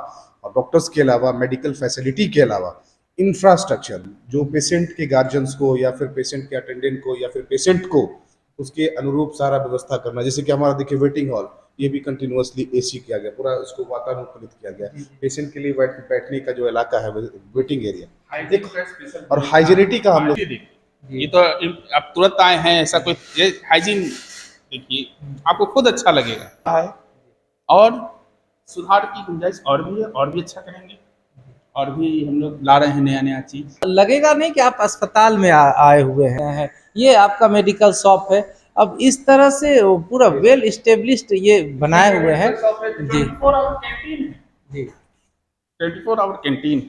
और डॉक्टर्स के अलावा मेडिकल फैसिलिटी के अलावा इंफ्रास्ट्रक्चर जो पेशेंट के गार्जियंस को या फिर पेशेंट के अटेंडेंट को या फिर पेशेंट को उसके अनुरूप सारा व्यवस्था करना, जैसे कि हमारा देखिए वेटिंग हॉल, ये भी कंटिन्यूअसली एसी किया गया, पूरा उसको वातानुकूलित किया गया, पेशेंट के लिए बैठने का जो इलाका है वेटिंग एरिया, और हाइजीनिटी का हम लोग, ये तो आप तुरंत आए हैं, ऐसा कोई हाइजीन देखिए आपको खुद अच्छा लगेगा, और सुधार की गुंजाइश और भी है, और भी अच्छा करेंगे, और भी हम लोग ला रहे हैं नया चीज। लगेगा नहीं कि आप अस्पताल में आए हुए हैं, ये आपका मेडिकल शॉप है। अब इस तरह से पूरा वेल एस्टेब्लिश्ड ये बनाए हुए हैं जी। 24 आवर कैंटीन,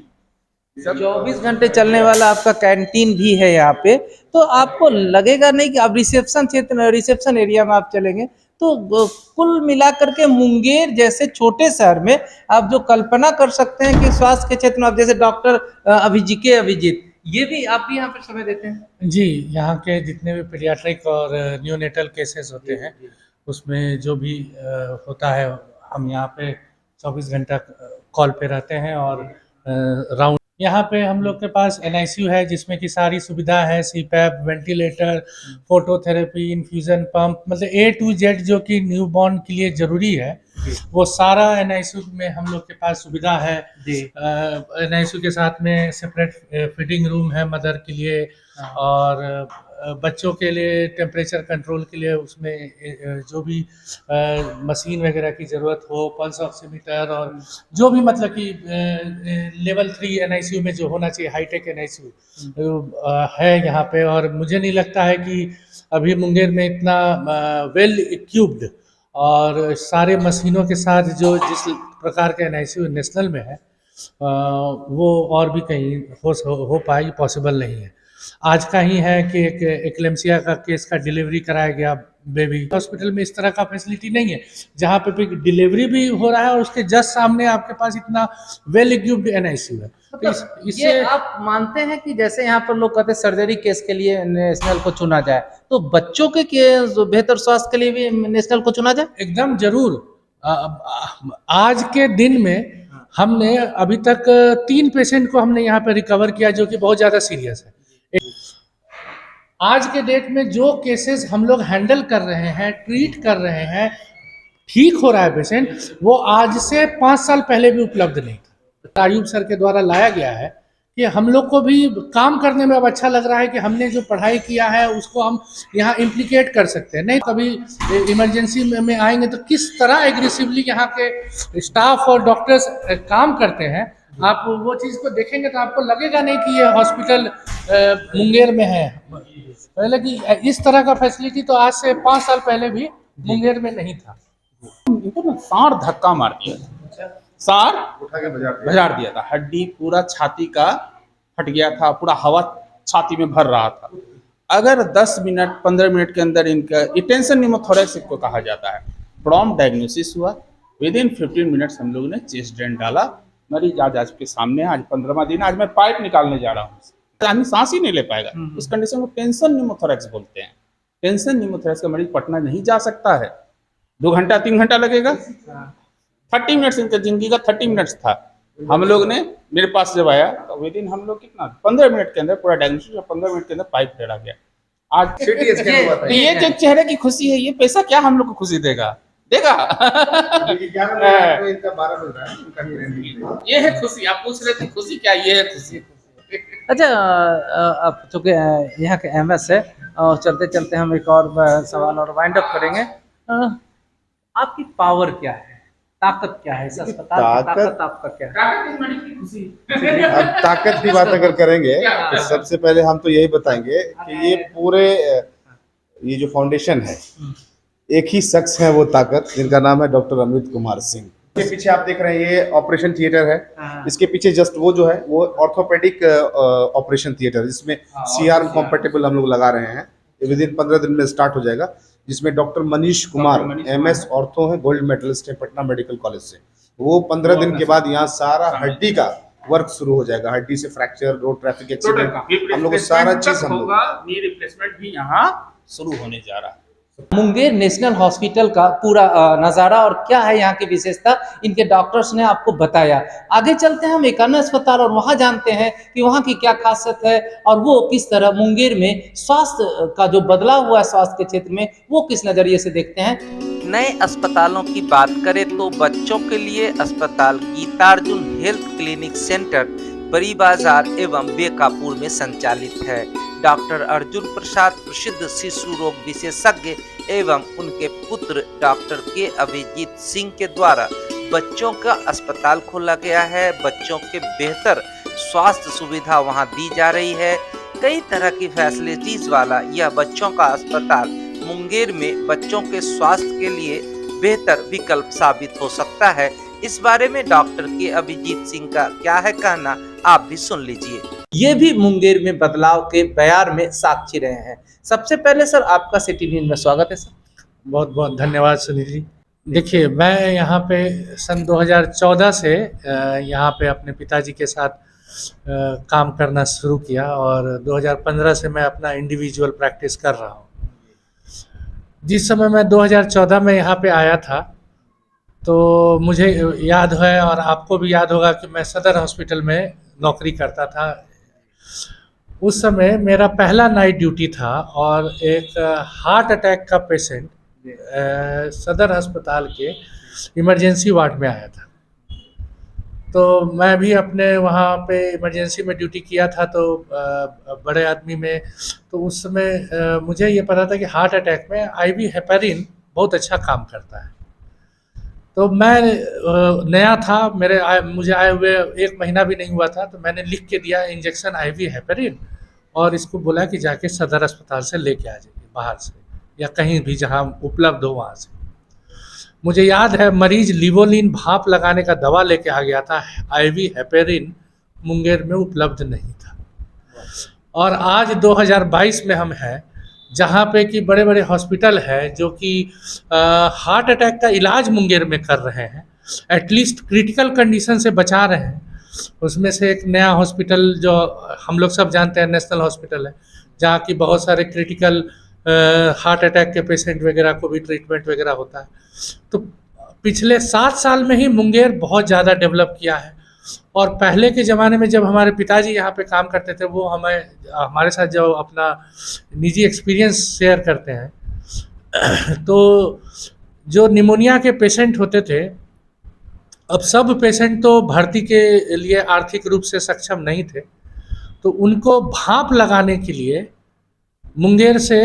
24 घंटे चलने वाला आपका कैंटीन भी है यहाँ पे। तो आपको लगेगा नहीं कि आप रिसेप्शन एरिया में आप चलेंगे तो कुल मिलाकर के मुंगेर जैसे छोटे शहर में आप जो कल्पना कर सकते हैं कि स्वास्थ्य के क्षेत्र में आप जैसे डॉक्टर अभिजीत, ये भी आप भी यहाँ पे समय देते हैं? जी, यहाँ के जितने भी पीडियाट्रिक और न्यूनेटल केसेस होते हैं उसमें जो भी होता है, हम यहाँ पे 24 घंटा कॉल पे रहते हैं, और राउंड यहाँ पे हम लोग के पास NICU है जिसमें कि सारी सुविधा है, CPAP, ventilator, phototherapy, infusion pump, मतलब A to Z जो कि न्यूबॉर्न के लिए ज़रूरी है, वो सारा NICU में हम लोग के पास सुविधा है। NICU के साथ में सेपरेट फीडिंग रूम है मदर के लिए, और बच्चों के लिए टेम्परेचर कंट्रोल के लिए उसमें जो भी मशीन वगैरह की ज़रूरत हो, पल्स ऑक्सीमीटर, और जो भी मतलब कि लेवल 3 NICU में जो होना चाहिए, हाईटेक NICU है यहाँ पे। और मुझे नहीं लगता है कि अभी मुंगेर में इतना वेल इक्विप्ड और सारे मशीनों के साथ जो जिस प्रकार के NICU नेशनल में है वो और भी कहीं हो पाएगी, पॉसिबल नहीं है। आज का ही है कि एक एक्लेम्सिया का केस का डिलीवरी कराया गया बेबी, हॉस्पिटल में इस तरह का फैसिलिटी नहीं है जहाँ पे डिलीवरी भी हो रहा है और उसके जस्ट सामने आपके पास इतना वेल इक्विप्ड NICU है। तो ये आप मानते हैं कि जैसे यहाँ पर लोग कहते हैं सर्जरी केस के लिए नेशनल को चुना जाए, तो बच्चों के बेहतर स्वास्थ्य के लिए भी नेशनल को चुना जाए? एकदम जरूर। आज के दिन में हमने अभी तक 3 पेशेंट को हमने यहाँ पे रिकवर किया जो कि बहुत ज़्यादा सीरियस है। आज के डेट में जो केसेस हम लोग हैंडल कर रहे हैं, ट्रीट कर रहे हैं, ठीक हो रहा है पेशेंट, वो आज से 5 साल पहले भी उपलब्ध नहीं था। आयुब सर के द्वारा लाया गया है कि हम लोग को भी काम करने में अब अच्छा लग रहा है कि हमने जो पढ़ाई किया है उसको हम यहाँ इम्प्लीकेट कर सकते हैं। नहीं कभी इमरजेंसी में आएंगे तो किस तरह एग्रेसिवली यहाँ के स्टाफ और डॉक्टर्स काम करते हैं, आप वो चीज़ को देखेंगे तो आपको लगेगा नहीं कि ये हॉस्पिटल मुंगेर में है। पहले कि इस तरह का फैसिलिटी तो आज से 5 साल पहले भी मुंगेर में नहीं था। इनको ना सार धक्का मार दिया था, सार बाजार दिया था, हड्डी पूरा छाती का फट गया था, पूरा हवा छाती में भर रहा था। अगर 10 मिनट 15 मिनट के अंदर इनका ये टेंशन निमोथोरेक्स को कहा जाता है, प्रॉम्प्ट डायग्नोसिस हुआ, विद इन 15 मिनट्स हम लोगों ने चेस्ट ड्रेन डाला, मरीज आज आपके सामने, आज 15वां दिन, आज मैं पाइप निकालने जा रहा हूँ, आदमी सांस ही नहीं ले पाएगा। उस कंडीशन को टेंशन निमोथोरेक्स बोलते हैं। टेंशन निमोथोरेक्स का मरीज पटना नहीं जा सकता है, 2 घंटा 3 घंटा लगेगा, 30 मिनट्स इनका जिंदगी का 30 मिनट्स था। हम लोग ने, मेरे पास जब आया तो विद इन हम लोग कितना 15 मिनट के अंदर पूरा डायग्नोसिस, 15 मिनट के अंदर पाइप फेरा गया। आज ये जो चेहरे की खुशी है, ये पैसा क्या हम लोग को खुशी देगा? ये है खुशी। आप पूछ रहे थे खुशी क्या, ये है खुशी। अच्छा, आप चूँकि यहाँ के एमएस है और चलते चलते हम एक और सवाल और वाइंड अप करेंगे। आपकी पावर क्या है, ताकत क्या है इस अस्पताल की? ताकत आपका क्या है? अब ताकत की बात अगर करेंगे तो सबसे पहले हम तो यही बताएंगे कि ये पूरे ये जो फाउंडेशन है, एक ही शख्स है वो ताकत, जिनका नाम है डॉक्टर अमित कुमार सिंह। इसके पीछे आप देख रहे हैं ये ऑपरेशन थिएटर है, इसके पीछे जस्ट वो जो है वो ऑर्थोपेडिक ऑपरेशन थिएटर, जिसमें सीआर कंपेटेबल हम लोग लगा रहे हैं, विद इन 15 दिन में स्टार्ट हो जाएगा, जिसमें doctor Manish Kumar MS ortho है, गोल्ड मेडलिस्ट है पटना मेडिकल कॉलेज से। वो 15 दिन के बाद यहाँ सारा हड्डी का वर्क शुरू हो जाएगा, हड्डी से फ्रैक्चर, रोड ट्रैफिक एक्सीडेंट, हम लोग सारा चीज हम लोग, नी रिप्लेसमेंट भी यहाँ शुरू होने जा रहा है। मुंगेर नेशनल हॉस्पिटल का पूरा नज़ारा और क्या है यहाँ की विशेषता, इनके डॉक्टर्स ने आपको बताया। आगे चलते हैं हम एक अन्य अस्पताल और वहाँ जानते हैं कि वहाँ की क्या खासियत है और वो किस तरह मुंगेर में स्वास्थ्य का जो बदलाव हुआ है स्वास्थ्य के क्षेत्र में, वो किस नज़रिए से देखते हैं। नए अस्पतालों की बात करें तो बच्चों के लिए अस्पताल गीतार्जुन हेल्थ क्लिनिक सेंटर बड़ी बाजार एवं बेकापुर में संचालित है। डॉक्टर अर्जुन प्रसाद प्रसिद्ध शिशु रोग विशेषज्ञ एवं उनके पुत्र डॉक्टर के अभिजीत सिंह के द्वारा बच्चों का अस्पताल खोला गया है। बच्चों के बेहतर स्वास्थ्य सुविधा वहां दी जा रही है। कई तरह की फैसिलिटीज वाला यह बच्चों का अस्पताल मुंगेर में बच्चों के स्वास्थ्य के लिए बेहतर विकल्प साबित हो सकता है। इस बारे में डॉक्टर के अभिजीत सिंह का क्या है कहना, आप भी सुन लीजिए। ये भी मुंगेर में बदलाव के बयार में साक्षी रहे हैं। सबसे पहले सर आपका सिटी न्यूज़ में स्वागत है सर। बहुत बहुत धन्यवाद सुनील जी। देखिए, मैं यहाँ पे सन 2014 से यहाँ पे अपने पिताजी के साथ काम करना शुरू किया और 2015 से मैं अपना इंडिविजुअल प्रैक्टिस कर रहा हूँ। जिस समय मैं 2014 में यहाँ पे आया था तो मुझे याद है और आपको भी याद होगा कि मैं सदर हॉस्पिटल में नौकरी करता था। उस समय मेरा पहला नाइट ड्यूटी था और एक हार्ट अटैक का पेशेंट सदर अस्पताल के इमरजेंसी वार्ड में आया था। तो मैं भी अपने वहाँ पे इमरजेंसी में ड्यूटी किया था, तो बड़े आदमी में, तो उस समय मुझे ये पता था कि हार्ट अटैक में आईवी हेपेरिन बहुत अच्छा काम करता है। तो मैं नया था, मुझे आए हुए 1 महीना भी नहीं हुआ था, तो मैंने लिख के दिया इंजेक्शन आईवी हेपेरिन और इसको बोला कि जाके सदर अस्पताल से लेके आ जाइए बाहर से या कहीं भी जहां उपलब्ध हो वहां से। मुझे याद है मरीज लिवोलिन भाप लगाने का दवा लेके आ गया था, आईवी हेपेरिन मुंगेर में उपलब्ध नहीं था। और आज 2022 में हम हैं जहाँ पे कि बड़े बड़े हॉस्पिटल है जो कि हार्ट अटैक का इलाज मुंगेर में कर रहे हैं, एटलीस्ट क्रिटिकल कंडीशन से बचा रहे हैं। उसमें से एक नया हॉस्पिटल जो हम लोग सब जानते हैं नेशनल हॉस्पिटल है, जहाँ की बहुत सारे क्रिटिकल हार्ट अटैक के पेशेंट वगैरह को भी ट्रीटमेंट वगैरह होता है। तो पिछले 7 साल में ही मुंगेर बहुत ज़्यादा डेवलप किया है। और पहले के ज़माने में जब हमारे पिताजी यहाँ पे काम करते थे, वो हमारे साथ जो अपना निजी एक्सपीरियंस शेयर करते हैं, तो जो निमोनिया के पेशेंट होते थे, अब सब पेशेंट तो भर्ती के लिए आर्थिक रूप से सक्षम नहीं थे, तो उनको भाप लगाने के लिए मुंगेर से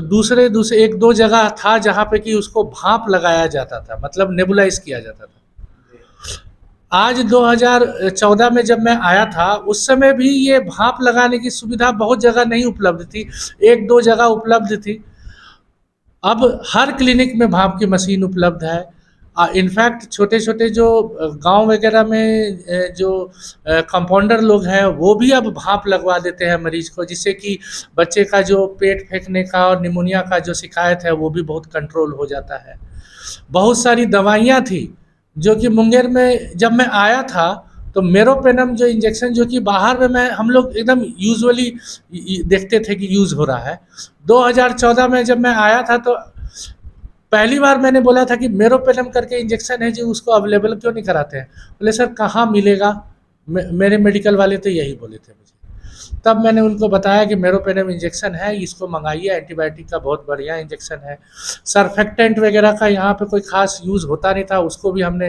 दूसरे एक दो जगह था जहाँ पे कि उसको भाप लगाया जाता था, मतलब नेबुलाइज किया जाता था। आज 2014 में जब मैं आया था उस समय भी ये भाप लगाने की सुविधा बहुत जगह नहीं उपलब्ध थी, एक दो जगह उपलब्ध थी। अब हर क्लिनिक में भाप की मशीन उपलब्ध है। इनफैक्ट छोटे छोटे जो गांव वगैरह में जो कंपाउंडर लोग हैं वो भी अब भाप लगवा देते हैं मरीज को, जिससे कि बच्चे का जो पेट फेंकने का और निमोनिया का जो शिकायत है वो भी बहुत कंट्रोल हो जाता है। बहुत सारी दवाइयाँ थी जो कि मुंगेर में जब मैं आया था तो मेरोपेनम जो इंजेक्शन जो कि बाहर में हम लोग एकदम यूजुअली देखते थे कि यूज़ हो रहा है। 2014 में जब मैं आया था तो पहली बार मैंने बोला था कि मेरोपेनम करके इंजेक्शन है जी, उसको अवेलेबल क्यों नहीं कराते हैं? बोले सर कहाँ मिलेगा, मेरे मेडिकल वाले तो यही बोले थे मुझे। तब मैंने उनको बताया कि मेरोपेनम इंजेक्शन है, इसको मंगाइए, एंटीबायोटिक का बहुत बढ़िया इंजेक्शन है। सरफेक्टेंट वगैरह का यहाँ पे कोई खास यूज़ होता नहीं था, उसको भी हमने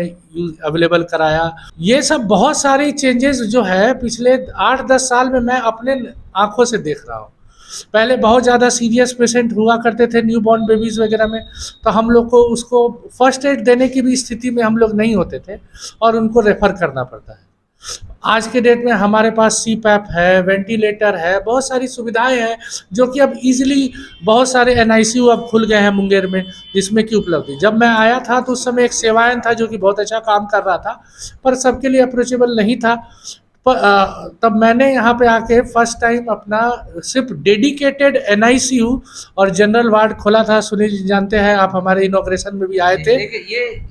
अवेलेबल कराया। ये सब बहुत सारी चेंजेस जो है पिछले 8-10 साल में मैं अपने आँखों से देख रहा हूँ। पहले बहुत ज़्यादा सीरियस पेशेंट हुआ करते थे न्यू बॉर्न बेबीज़ वगैरह में, तो हम लोग को उसको फर्स्ट एड देने की भी स्थिति में हम लोग नहीं होते थे और उनको रेफ़र करना पड़ता है। आज के डेट में हमारे पास सीपैप है, वेंटिलेटर है, बहुत सारी सुविधाएं हैं जो कि अब इजीली बहुत सारे एनआईसीयू अब खुल गए हैं मुंगेर में, जिसमें की उपलब्धि। जब मैं आया था तो उस समय एक सेवायन था जो कि बहुत अच्छा काम कर रहा था, पर सबके लिए अप्रोचेबल नहीं था। तब मैंने यहाँ पे आके फर्स्ट टाइम अपना सिर्फ डेडिकेटेड एनआईसीयू और जनरल वार्ड खोला था। सुनील जी जानते हैं, आप हमारे इनॉग्रेशन में भी आए थे।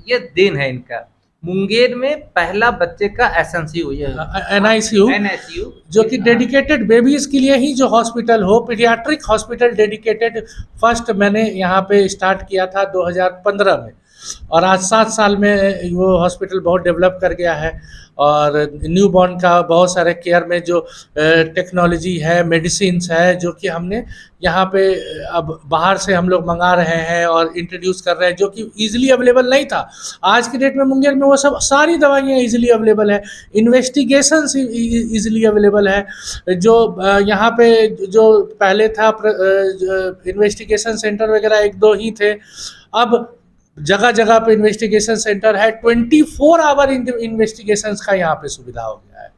ये दिन है इनका, मुंगेर में पहला बच्चे का एसएनसीयू एनआईसीयू जो कि डेडिकेटेड बेबीज के लिए ही जो हॉस्पिटल हो, पीडियाट्रिक हॉस्पिटल डेडिकेटेड, फर्स्ट मैंने यहाँ पे स्टार्ट किया था 2015 में, और आज 7 साल में वो हॉस्पिटल बहुत डेवलप कर गया है। और न्यू बॉर्न का बहुत सारे केयर में जो टेक्नोलॉजी है, मेडिसिन्स है, जो कि हमने यहाँ पे अब बाहर से हम लोग मंगा रहे हैं और इंट्रोड्यूस कर रहे हैं, जो कि ईजिली अवेलेबल नहीं था। आज के डेट में मुंगेर में वो सब सारी दवाइयाँ ईजिली अवेलेबल है, इन्वेस्टिगेशंस ईजिली अवेलेबल है। जो यहाँ पे जो पहले था इन्वेस्टिगेशन सेंटर वगैरह 1-2 ही थे, अब जगह जगह पे इन्वेस्टिगेशन सेंटर है। 24 आवर इन्वेस्टिगेशंस का यहाँ पे सुविधा हो गया है।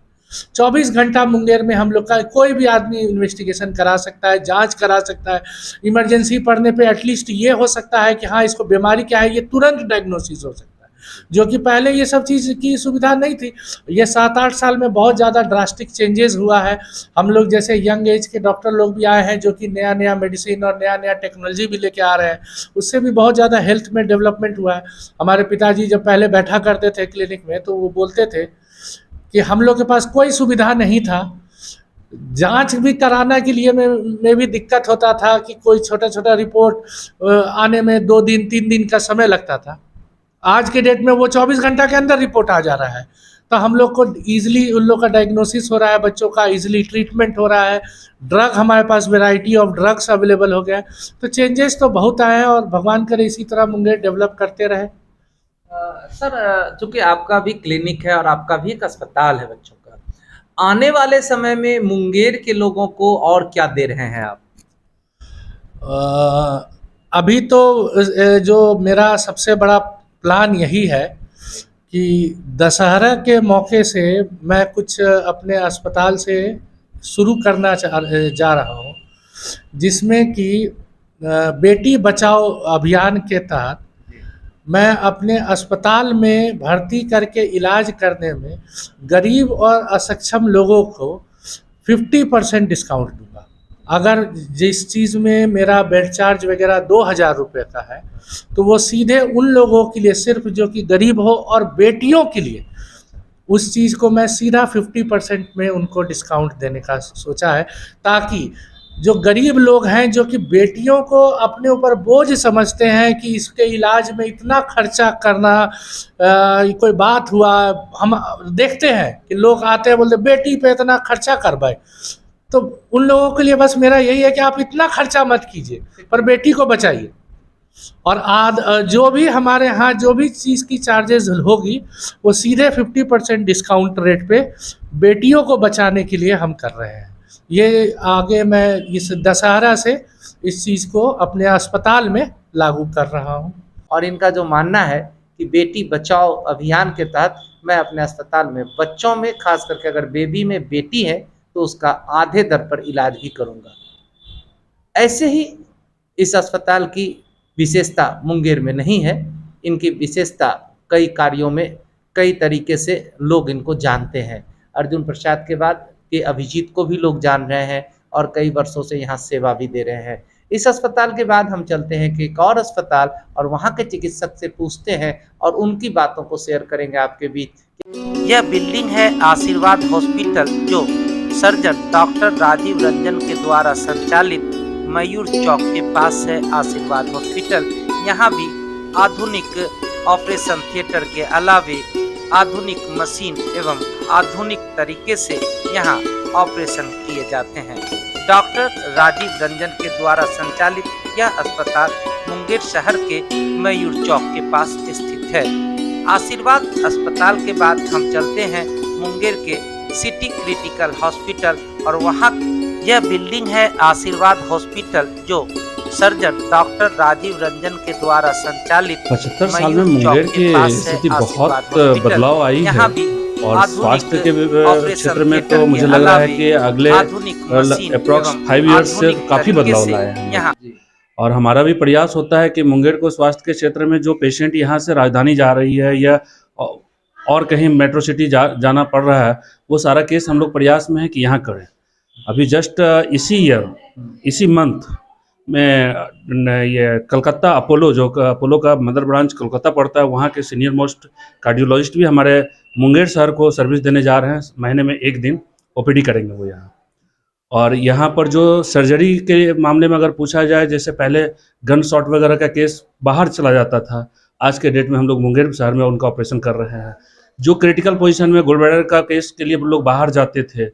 24 घंटा मुंगेर में हम लोग का कोई भी आदमी इन्वेस्टिगेशन करा सकता है, जांच करा सकता है। इमरजेंसी पड़ने पे एटलीस्ट ये हो सकता है कि हाँ इसको बीमारी क्या है, ये तुरंत डायग्नोसिस हो सकता है, जो कि पहले ये सब चीज़ की सुविधा नहीं थी। ये 7-8 साल में बहुत ज़्यादा ड्रास्टिक चेंजेस हुआ है। हम लोग जैसे यंग एज के डॉक्टर लोग भी आए हैं जो कि नया नया मेडिसिन और नया नया टेक्नोलॉजी भी लेके आ रहे हैं, उससे भी बहुत ज़्यादा हेल्थ में डेवलपमेंट हुआ है। हमारे पिताजी जब पहले बैठा करते थे क्लिनिक में तो वो बोलते थे कि हम लोग के पास कोई सुविधा नहीं था, जांच भी कराना के लिए में भी दिक्कत होता था कि कोई छोटा छोटा रिपोर्ट आने में 2 दिन 3 दिन का समय लगता था। आज के डेट में वो 24 घंटा के अंदर रिपोर्ट आ जा रहा है, तो हम लोग को ईजिली उन लोग का डायग्नोसिस हो रहा है, बच्चों का ईजिली ट्रीटमेंट हो रहा है, ड्रग हमारे पास वैरायटी ऑफ ड्रग्स अवेलेबल हो गया। तो चेंजेस तो बहुत आए हैं और भगवान करे इसी तरह मुंगेर डेवलप करते रहे। सर, चूंकि आपका भी क्लिनिक है और आपका भी एक अस्पताल है बच्चों का, आने वाले समय में मुंगेर के लोगों को और क्या दे रहे हैं आप? अभी तो जो मेरा सबसे बड़ा प्लान यही है कि दशहरा के मौके से मैं कुछ अपने अस्पताल से शुरू करना जा रहा हूँ, जिसमें कि बेटी बचाओ अभियान के तहत मैं अपने अस्पताल में भर्ती करके इलाज करने में गरीब और असक्षम लोगों को 50% डिस्काउंट दूंगा। अगर जिस चीज़ में मेरा बेड चार्ज वगैरह 2000 रुपये का है, तो वो सीधे उन लोगों के लिए सिर्फ जो कि गरीब हो और बेटियों के लिए उस चीज़ को मैं सीधा 50% में उनको डिस्काउंट देने का सोचा है, ताकि जो गरीब लोग हैं जो कि बेटियों को अपने ऊपर बोझ समझते हैं कि इसके इलाज में इतना खर्चा करना कोई बात हुआ। हम देखते हैं कि लोग आते हैं बोलते बेटी पे इतना खर्चा करवाए, तो उन लोगों के लिए बस मेरा यही है कि आप इतना खर्चा मत कीजिए पर बेटी को बचाइए। और जो भी हमारे यहाँ जो भी चीज़ की चार्जेस होगी वो सीधे 50% डिस्काउंट रेट पे बेटियों को बचाने के लिए हम कर रहे हैं। ये आगे मैं इस दशहरा से इस चीज़ को अपने अस्पताल में लागू कर रहा हूँ। और इनका जो मानना है कि बेटी बचाओ अभियान के तहत मैं अपने अस्पताल में बच्चों में खास करके अगर बेबी में बेटी है तो उसका आधे दर पर इलाज भी करूँगा। ऐसे ही इस अस्पताल की विशेषता मुंगेर में नहीं है, इनकी विशेषता कई कार्यों में कई तरीके से लोग इनको जानते हैं। अर्जुन प्रसाद के बाद के अभिजीत को भी लोग जान रहे हैं और कई वर्षों से यहाँ सेवा भी दे रहे हैं। इस अस्पताल के बाद हम चलते हैं कि एक और अस्पताल और वहाँ के चिकित्सक से पूछते हैं और उनकी बातों को शेयर करेंगे आपके बीच। यह बिल्डिंग है आशीर्वाद हॉस्पिटल, जो सर्जन डॉक्टर राजीव रंजन के द्वारा संचालित मयूर चौक के पास है आशीर्वाद हॉस्पिटल। यहाँ भी आधुनिक ऑपरेशन थिएटर के अलावे आधुनिक मशीन एवं आधुनिक तरीके से यहाँ ऑपरेशन किए जाते हैं। डॉक्टर राजीव रंजन के द्वारा संचालित यह अस्पताल मुंगेर शहर के मयूर चौक के पास स्थित है। आशीर्वाद अस्पताल के बाद हम चलते हैं मुंगेर के सिटी क्रिटिकल हॉस्पिटल और वहाँ यह बिल्डिंग है आशीर्वाद हॉस्पिटल, जो सर्जन डॉक्टर राजीव रंजन के द्वारा संचालित 75 साल में मुंगेर की स्थिति बहुत बदलाव आई है और स्वास्थ्य के क्षेत्र में तो मुझे लग रहा है कि अगले अप्रॉक्स 5 इयर्स से काफ़ी बदलाव लाए हैं। और हमारा भी प्रयास होता है कि मुंगेर को स्वास्थ्य के क्षेत्र में जो पेशेंट यहाँ से राजधानी जा रही है या और कहीं मेट्रो सिटी जाना पड़ रहा है, वो सारा केस हम लोग प्रयास में है कि यहाँ करें। अभी जस्ट इसी मंथ में ये कलकत्ता अपोलो का मदर ब्रांच कोलकाता पड़ता है, वहाँ के सीनियर मोस्ट कार्डियोलॉजिस्ट भी हमारे मुंगेर शहर को सर्विस देने जा रहे हैं। महीने में 1 दिन ओपीडी करेंगे वो यहाँ। और यहाँ पर जो सर्जरी के मामले में अगर पूछा जाए, जैसे पहले गन शॉट वगैरह का केस बाहर चला जाता था, आज के डेट में हम लोग मुंगेर शहर में उनका ऑपरेशन कर रहे हैं। जो क्रिटिकल पोजीशन में गोल्ड का केस के लिए लोग बाहर जाते थे,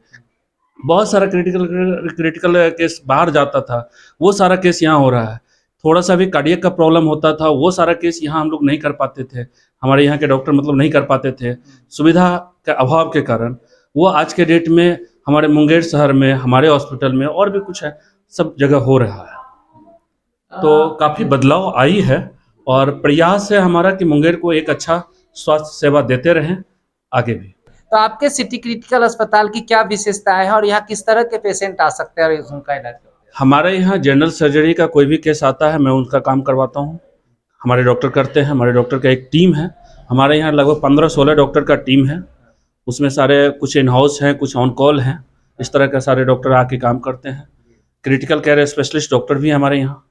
बहुत सारा क्रिटिकल केस बाहर जाता था, वो सारा केस यहाँ हो रहा है। थोड़ा सा भी कार्डियक का प्रॉब्लम होता था, वो सारा केस यहाँ हम लोग नहीं कर पाते थे, हमारे यहाँ के डॉक्टर मतलब नहीं कर पाते थे सुविधा के अभाव के कारण। वो आज के डेट में हमारे मुंगेर शहर में, हमारे हॉस्पिटल में और भी कुछ है, सब जगह हो रहा है। तो काफ़ी बदलाव आई है और प्रयास है हमारा कि मुंगेर को एक अच्छा स्वास्थ्य सेवा देते रहें आगे भी। तो आपके सिटी क्रिटिकल अस्पताल की क्या विशेषताएं हैं और यहाँ किस तरह के पेशेंट आ सकते हैं और उनका इलाज करते हैं? हमारे यहाँ जनरल सर्जरी का कोई भी केस आता है, मैं उनका काम करवाता हूँ, हमारे डॉक्टर करते हैं। हमारे डॉक्टर का एक टीम है, हमारे यहाँ लगभग 15-16 डॉक्टर का टीम है। उसमें सारे कुछ इन हाउस हैं, कुछ ऑन कॉल हैं, इस तरह के सारे डॉक्टर आके काम करते हैं। क्रिटिकल केयर स्पेशलिस्ट डॉक्टर भी हमारे यहाँ,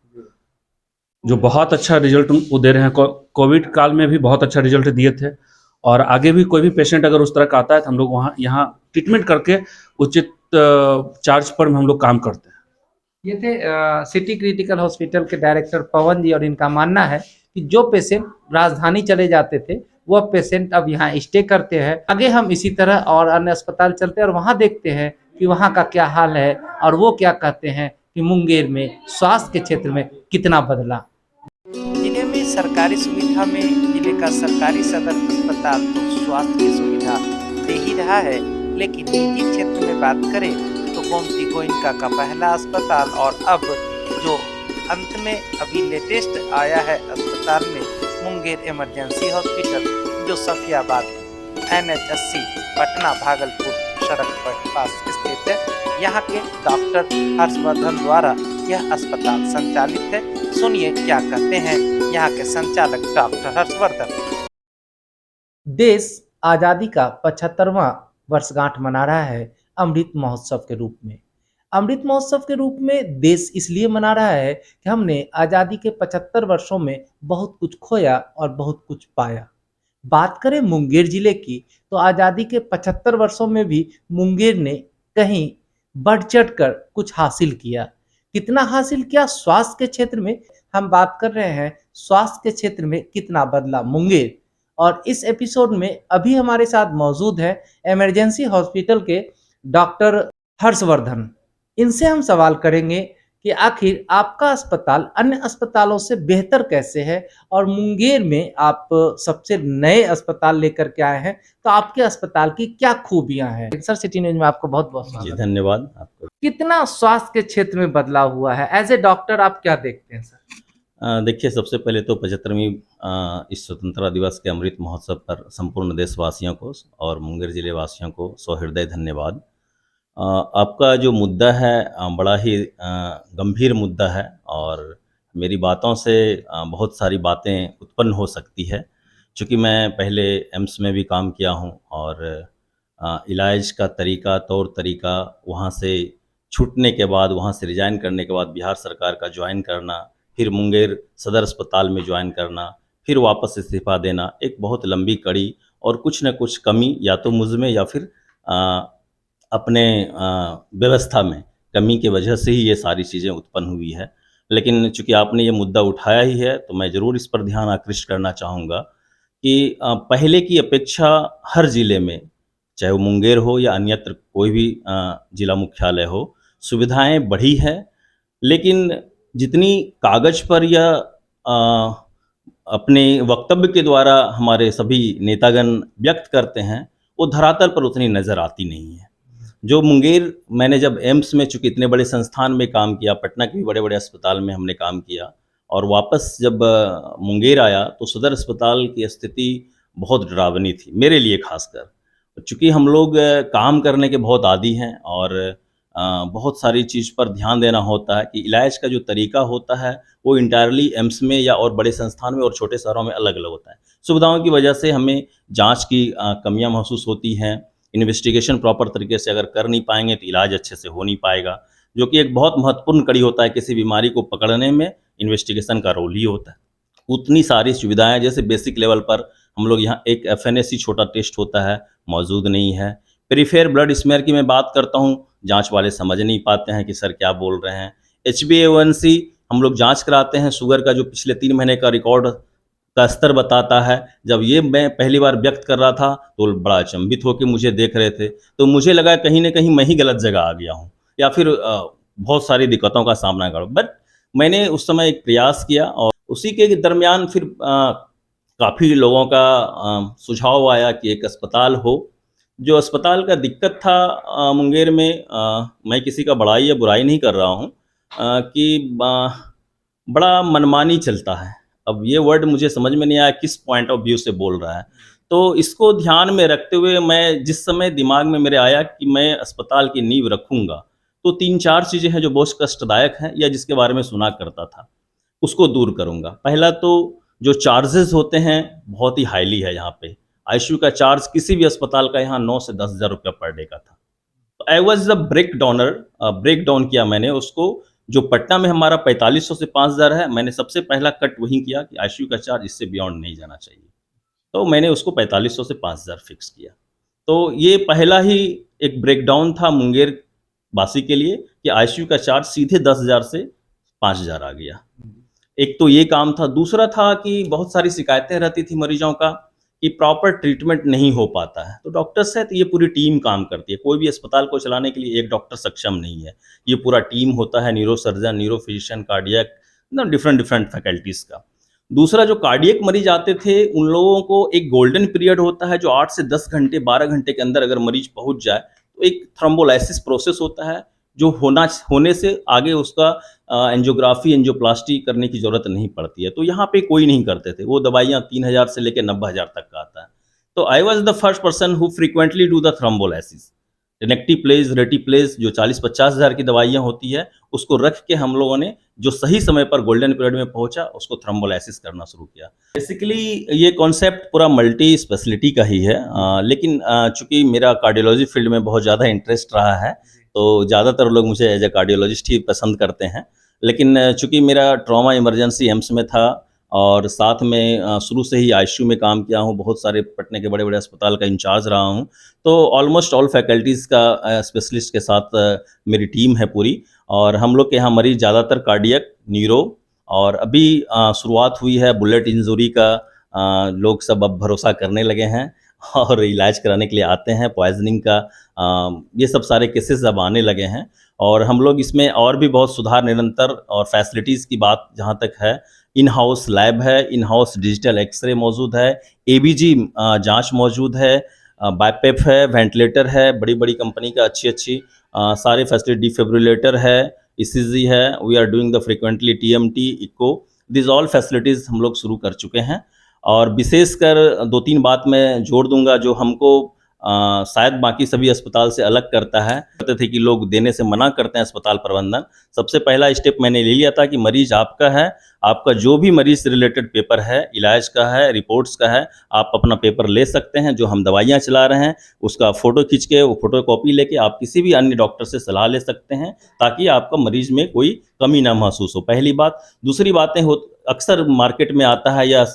जो बहुत अच्छा रिजल्ट वो दे रहे हैं। कोविड काल में भी बहुत अच्छा रिजल्ट दिए थे और आगे भी कोई भी पेशेंट अगर उस तरह का आता है तो हम लोग वहाँ यहाँ ट्रीटमेंट करके उचित चार्ज पर हम लोग काम करते हैं। ये थे सिटी क्रिटिकल हॉस्पिटल के डायरेक्टर पवन जी और इनका मानना है कि जो पेशेंट राजधानी चले जाते थे वह पेशेंट अब यहाँ स्टे करते हैं। आगे हम इसी तरह और अन्य अस्पताल चलते हैं और वहाँ देखते हैं कि वहाँ का क्या हाल है और वो क्या कहते हैं कि मुंगेर में स्वास्थ्य के क्षेत्र में कितना बदला। जिले में सरकारी सुविधा में जिले का सरकारी सदर अस्पताल तो स्वास्थ्य की सुविधा दे ही रहा है, लेकिन निजी क्षेत्र में बात करें तो गोमती गोइनका का पहला अस्पताल और अब जो अंत में अभी लेटेस्ट आया है अस्पताल में मुंगेर इमरजेंसी हॉस्पिटल, जो सफियाबाद NH80 पटना भागलपुर सड़क पर पास स्थित है। यहाँ के डॉक्टर हर्षवर्धन द्वारा यह अस्पताल संचालित है। सुनिए क्या कहते हैं यहाँ के संचालक डॉक्टर हर्षवर्धन। देश आज़ादी का 75वां वर्षगांठ मना रहा है अमृत महोत्सव के रूप में। अमृत महोत्सव के रूप में देश इसलिए मना रहा है कि हमने आज़ादी के 75 वर्षों में बहुत कुछ खोया और बहुत कुछ पाया। बात करें मुंगेर जिले की तो आज़ादी के 75 वर्षों में भी मुंगेर ने कहीं बढ़ चढ़ कर कुछ हासिल किया। कितना हासिल किया? स्वास्थ्य के क्षेत्र में हम बात कर रहे हैं, स्वास्थ्य के क्षेत्र में कितना बदला मुंगेर। और इस एपिसोड में अभी हमारे साथ मौजूद है इमरजेंसी हॉस्पिटल के डॉक्टर हर्षवर्धन। इनसे हम सवाल करेंगे कि आखिर आपका अस्पताल अन्य अस्पतालों से बेहतर कैसे है और मुंगेर में आप सबसे नए अस्पताल लेकर के आए हैं, तो आपके अस्पताल की क्या खूबियां हैं। सर, सिटी न्यूज में आपको बहुत बहुत जी स्वागत। धन्यवाद आपको। कितना स्वास्थ्य के क्षेत्र में बदलाव हुआ है, एज ए डॉक्टर आप क्या देखते हैं सर? देखिए, सबसे पहले तो 75वीं इस स्वतंत्रता दिवस के अमृत महोत्सव पर संपूर्ण देशवासियों को और मुंगेर जिले वासियों को सहृदय धन्यवाद। आपका जो मुद्दा है बड़ा ही गंभीर मुद्दा है और मेरी बातों से बहुत सारी बातें उत्पन्न हो सकती है। चूँकि मैं पहले एम्स में भी काम किया हूँ और इलाज का तरीका, तौर तरीका, वहाँ से छूटने के बाद, वहाँ से रिज़ाइन करने के बाद बिहार सरकार का जॉइन करना, फिर मुंगेर सदर अस्पताल में जॉइन करना, फिर वापस इस्तीफ़ा देना, एक बहुत लंबी कड़ी और कुछ न कुछ कमी या तो मुझ में या फिर अपने व्यवस्था में कमी की वजह से ही ये सारी चीज़ें उत्पन्न हुई है। लेकिन चूँकि आपने ये मुद्दा उठाया ही है तो मैं ज़रूर इस पर ध्यान आकृष्ट करना चाहूँगा कि पहले की अपेक्षा हर ज़िले में, चाहे वो मुंगेर हो या अन्यत्र कोई भी ज़िला मुख्यालय हो, सुविधाएँ बढ़ी है। लेकिन जितनी कागज़ पर या अपने वक्तव्य के द्वारा हमारे सभी नेतागण व्यक्त करते हैं, वो धरातल पर उतनी नज़र आती नहीं है। जो मुंगेर, मैंने जब एम्स में चूँकि इतने बड़े संस्थान में काम किया, पटना के भी बड़े-बड़े अस्पताल में हमने काम किया और वापस जब मुंगेर आया तो सदर अस्पताल की स्थिति बहुत डरावनी थी, मेरे लिए ख़ासकर। चूँकि हम लोग काम करने के बहुत आदी हैं और बहुत सारी चीज़ पर ध्यान देना होता है कि इलाज का जो तरीका होता है वो इंटायरली एम्स में या और बड़े संस्थान में और छोटे शहरों में अलग-अलग होता है। सुविधाओं की वजह से हमें जाँच की कमियाँ महसूस होती हैं। इन्वेस्टिगेशन प्रॉपर तरीके से अगर कर नहीं पाएँगे तो इलाज अच्छे से हो नहीं पाएगा, जो कि एक बहुत महत्वपूर्ण कड़ी होता है किसी बीमारी को पकड़ने में, इन्वेस्टिगेशन का रोल ही होता है। उतनी सारी सुविधाएँ जैसे बेसिक लेवल पर हम लोग यहाँ एक एफएनएसी छोटा टेस्ट होता है, मौजूद नहीं है। पेरिफेर ब्लड स्मेयर की मैं बात करता हूँ, जाँच वाले समझ नहीं पाते हैं कि सर क्या बोल रहे हैं। HbA1c हम लोग जाँच कराते हैं, शुगर का जो पिछले 3 महीने का रिकॉर्ड का स्तर बताता है। जब ये मैं पहली बार व्यक्त कर रहा था तो बड़ा अचंभित होके मुझे देख रहे थे, तो मुझे लगा कहीं न कहीं मैं ही गलत जगह आ गया हूँ या फिर बहुत सारी दिक्कतों का सामना करूँ। बट मैंने उस समय एक प्रयास किया और उसी के दरमियान फिर काफ़ी लोगों का सुझाव आया कि एक अस्पताल हो। जो अस्पताल का दिक्कत था मुंगेर में, मैं किसी का बड़ाई या बुराई नहीं कर रहा हूँ, कि बड़ा मनमानी चलता है। अब ये वर्ड मुझे समझ में नहीं आया किस पॉइंट ऑफ व्यू से बोल रहा है। तो इसको ध्यान में रखते हुए मैं जिस समय दिमाग में मेरे आया कि मैं अस्पताल की नींव रखूँगा, तो 3-4 चीज़ें हैं जो बहुत कष्टदायक हैं या जिसके बारे में सुना करता था, उसको दूर करूँगा। पहला तो जो चार्जेज़ होते हैं बहुत ही हाईली है यहाँ पे। आईसीयू का चार्ज किसी भी अस्पताल का यहाँ 9 से 10 हज़ार रुपया पर डे का था। तो I was the break down किया मैंने उसको। जो पटना में हमारा 4500 से 5000 है, मैंने सबसे पहला कट वहीं किया कि आईसीयू का चार्ज इससे बियॉन्ड नहीं जाना चाहिए। तो मैंने उसको 4500 से 5000 फिक्स किया। तो ये पहला ही एक ब्रेकडाउन था मुंगेर वासी के लिए कि आईसीयू का चार्ज सीधे 10,000 से 5,000 आ गया। एक तो ये काम था। दूसरा था कि बहुत सारी शिकायतें रहती थी मरीजों का कि प्रॉपर ट्रीटमेंट नहीं हो पाता है। तो डॉक्टर्स है तो ये पूरी टीम काम करती है। कोई भी अस्पताल को चलाने के लिए एक डॉक्टर सक्षम नहीं है। ये पूरा टीम होता है, neuro surgeon, neuro physician, cardiac, different faculties का। दूसरा, जो कार्डियक मरीज आते थे उन लोगों को एक गोल्डन पीरियड होता है जो 8 से 10 घंटे, 12 घंटे के अंदर अगर मरीज पहुंच जाए तो एक थ्रोम्बोलाइसिस प्रोसेस होता है जो होने से आगे उसका एंजियोग्राफी, एंजियोप्लास्टी करने की ज़रूरत नहीं पड़ती है। तो यहाँ पे कोई नहीं करते थे। वो दवाइयाँ 3,000 से लेकर 90,000 तक का आता है। तो I was the first person who frequently do the thrombolysis. Tenecteplase, reteplase जो 40-50 हज़ार की दवाइयाँ होती है, उसको रख के हम लोगों ने जो सही समय पर गोल्डन पीरियड में पहुंचा उसको थ्रोम्बोलाइसिस करना शुरू किया। बेसिकली ये कॉन्सेप्ट पूरा मल्टी स्पेशलिटी का ही है, लेकिन चूँकि मेरा कार्डियोलॉजी फील्ड में बहुत ज़्यादा इंटरेस्ट रहा है तो ज़्यादातर लोग मुझे एज ए कार्डियोलॉजिस्ट ही पसंद करते हैं। लेकिन चूँकि मेरा ट्रॉमा इमरजेंसी एम्स में था और साथ में शुरू से ही आईसीयू में काम किया हूँ, बहुत सारे पटने के बड़े-बड़े अस्पताल का इंचार्ज रहा हूँ, तो ऑलमोस्ट ऑल फैकल्टीज़ का स्पेशलिस्ट के साथ मेरी टीम है पूरी। और हम लोग के यहाँ मरीज़ ज़्यादातर कार्डियक, न्यूरो और अभी शुरुआत हुई है बुलेट इंजरी का, लोग सब अब भरोसा करने लगे हैं। और इलाज कराने के लिए आते हैं। पॉइजनिंग का ये सब सारे केसेस अब आने लगे हैं और हम लोग इसमें और भी बहुत सुधार निरंतर, और फैसिलिटीज़ की बात जहाँ तक है, इन हाउस लैब है, इन हाउस डिजिटल एक्सरे मौजूद है, एबीजी जांच मौजूद है, बाइपेप है, वेंटिलेटर है, बड़ी बड़ी कंपनी का अच्छी सारे फैसिलिटी, डिफिब्रिलेटर है, ईसीजी है, we are doing the frequently TMT, echo, this all facilities हम लोग शुरू कर चुके हैं। और विशेषकर 2-3 बात मैं जोड़ दूंगा जो हमको शायद बाकी सभी अस्पताल से अलग करता है। कहते थे कि लोग देने से मना करते हैं अस्पताल प्रबंधन। सबसे पहला स्टेप मैंने ले लिया था कि मरीज आपका है, आपका जो भी मरीज से रिलेटेड पेपर है, इलाज का है, रिपोर्ट्स का है, आप अपना पेपर ले सकते हैं। जो हम दवाइयाँ चला रहे हैं उसका फ़ोटो खींच के, वो फोटो कॉपी लेके आप किसी भी अन्य डॉक्टर से सलाह ले सकते हैं, ताकि आपका मरीज में कोई कमी ना महसूस हो, पहली बात। दूसरी बातें अक्सर मार्केट में आता है या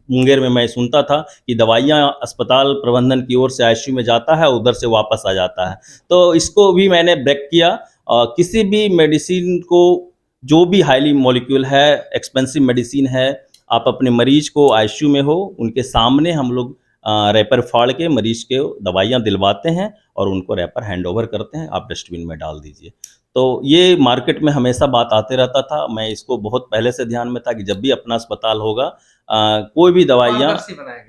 मुंगेर में मैं सुनता था कि दवाइयाँ अस्पताल प्रबंधन की ओर से आईसीयू में जाता है, उधर से वापस आ जाता है। तो इसको भी मैंने ब्रेक किया। किसी भी मेडिसिन को, जो भी हाईली मॉलिक्यूल है, एक्सपेंसिव मेडिसिन है, आप अपने मरीज को आईसीयू में हो, उनके सामने हम लोग रैपर फाड़ के मरीज के दवाइयाँ दिलवाते हैं और उनको रैपर हैंड ओवर करते हैं, आप डस्टबिन में डाल दीजिए। तो ये मार्केट में हमेशा बात आते रहता था। मैं इसको बहुत पहले से ध्यान में था कि जब भी अपना अस्पताल होगा, कोई भी दवाइयाँ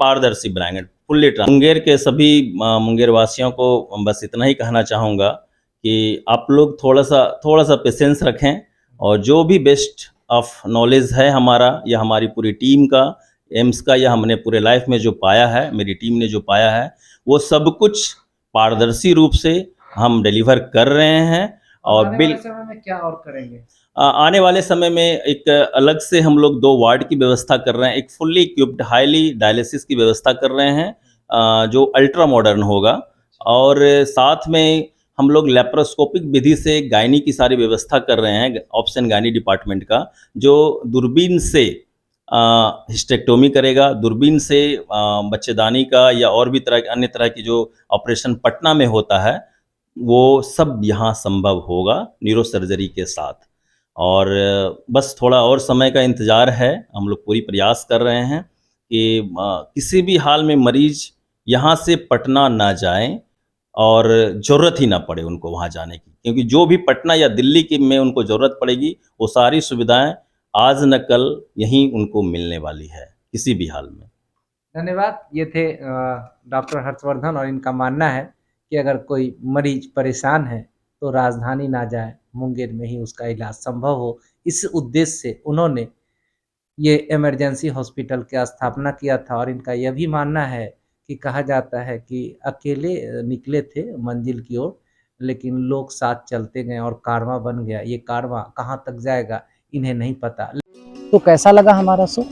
पारदर्शी बनाएंगे, फुल्ली ट्रांसपेरेंट। मुंगेर के सभी मुंगेर वासियों को बस इतना ही कहना चाहूँगा कि आप लोग थोड़ा सा पेशेंस रखें, और जो भी बेस्ट ऑफ नॉलेज है हमारा या हमारी पूरी टीम का, एम्स का, या हमने पूरे लाइफ में जो पाया है, मेरी टीम ने जो पाया है, वो सब कुछ पारदर्शी रूप से हम डिलीवर कर रहे हैं। और समय में क्या और करेंगे? आने वाले समय में एक अलग से हम लोग 2 वार्ड की व्यवस्था कर रहे हैं, एक फुल्ली इक्विप्ड हाईली डायलिसिस की व्यवस्था कर रहे हैं जो अल्ट्रा मॉडर्न होगा, और साथ में हम लोग लेप्रोस्कोपिक विधि से गायनी की सारी व्यवस्था कर रहे हैं, ऑप्शन गायनी डिपार्टमेंट का, जो दूरबीन से हिस्टेक्टोमी करेगा, दूरबीन से बच्चेदानी का या और भी अन्य तरह की जो ऑपरेशन पटना में होता है, वो सब यहाँ संभव होगा न्यूरो सर्जरी के साथ। और बस थोड़ा और समय का इंतज़ार है। हम लोग पूरी प्रयास कर रहे हैं कि किसी भी हाल में मरीज यहाँ से पटना ना जाएं और ज़रूरत ही ना पड़े उनको वहाँ जाने की, क्योंकि जो भी पटना या दिल्ली की में उनको ज़रूरत पड़ेगी, वो सारी सुविधाएं आज न कल यहीं उनको मिलने वाली है, किसी भी हाल में। धन्यवाद। ये थे डॉक्टर हर्षवर्धन, और इनका मानना है कि अगर कोई मरीज परेशान है तो राजधानी ना जाए, मुंगेर में ही उसका इलाज संभव हो। इस उद्देश्य से उन्होंने ये इमरजेंसी हॉस्पिटल की स्थापना किया था। और इनका यह भी मानना है कि कहा जाता है कि अकेले निकले थे मंजिल की ओर, लेकिन लोग साथ चलते गए और कारवां बन गया। ये कारवां कहाँ तक जाएगा इन्हें नहीं पता। तो कैसा लगा हमारा शो,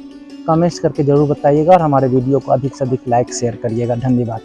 कमेंट्स करके जरूर बताइएगा, और हमारे वीडियो को अधिक से अधिक लाइक शेयर करिएगा। धन्यवाद।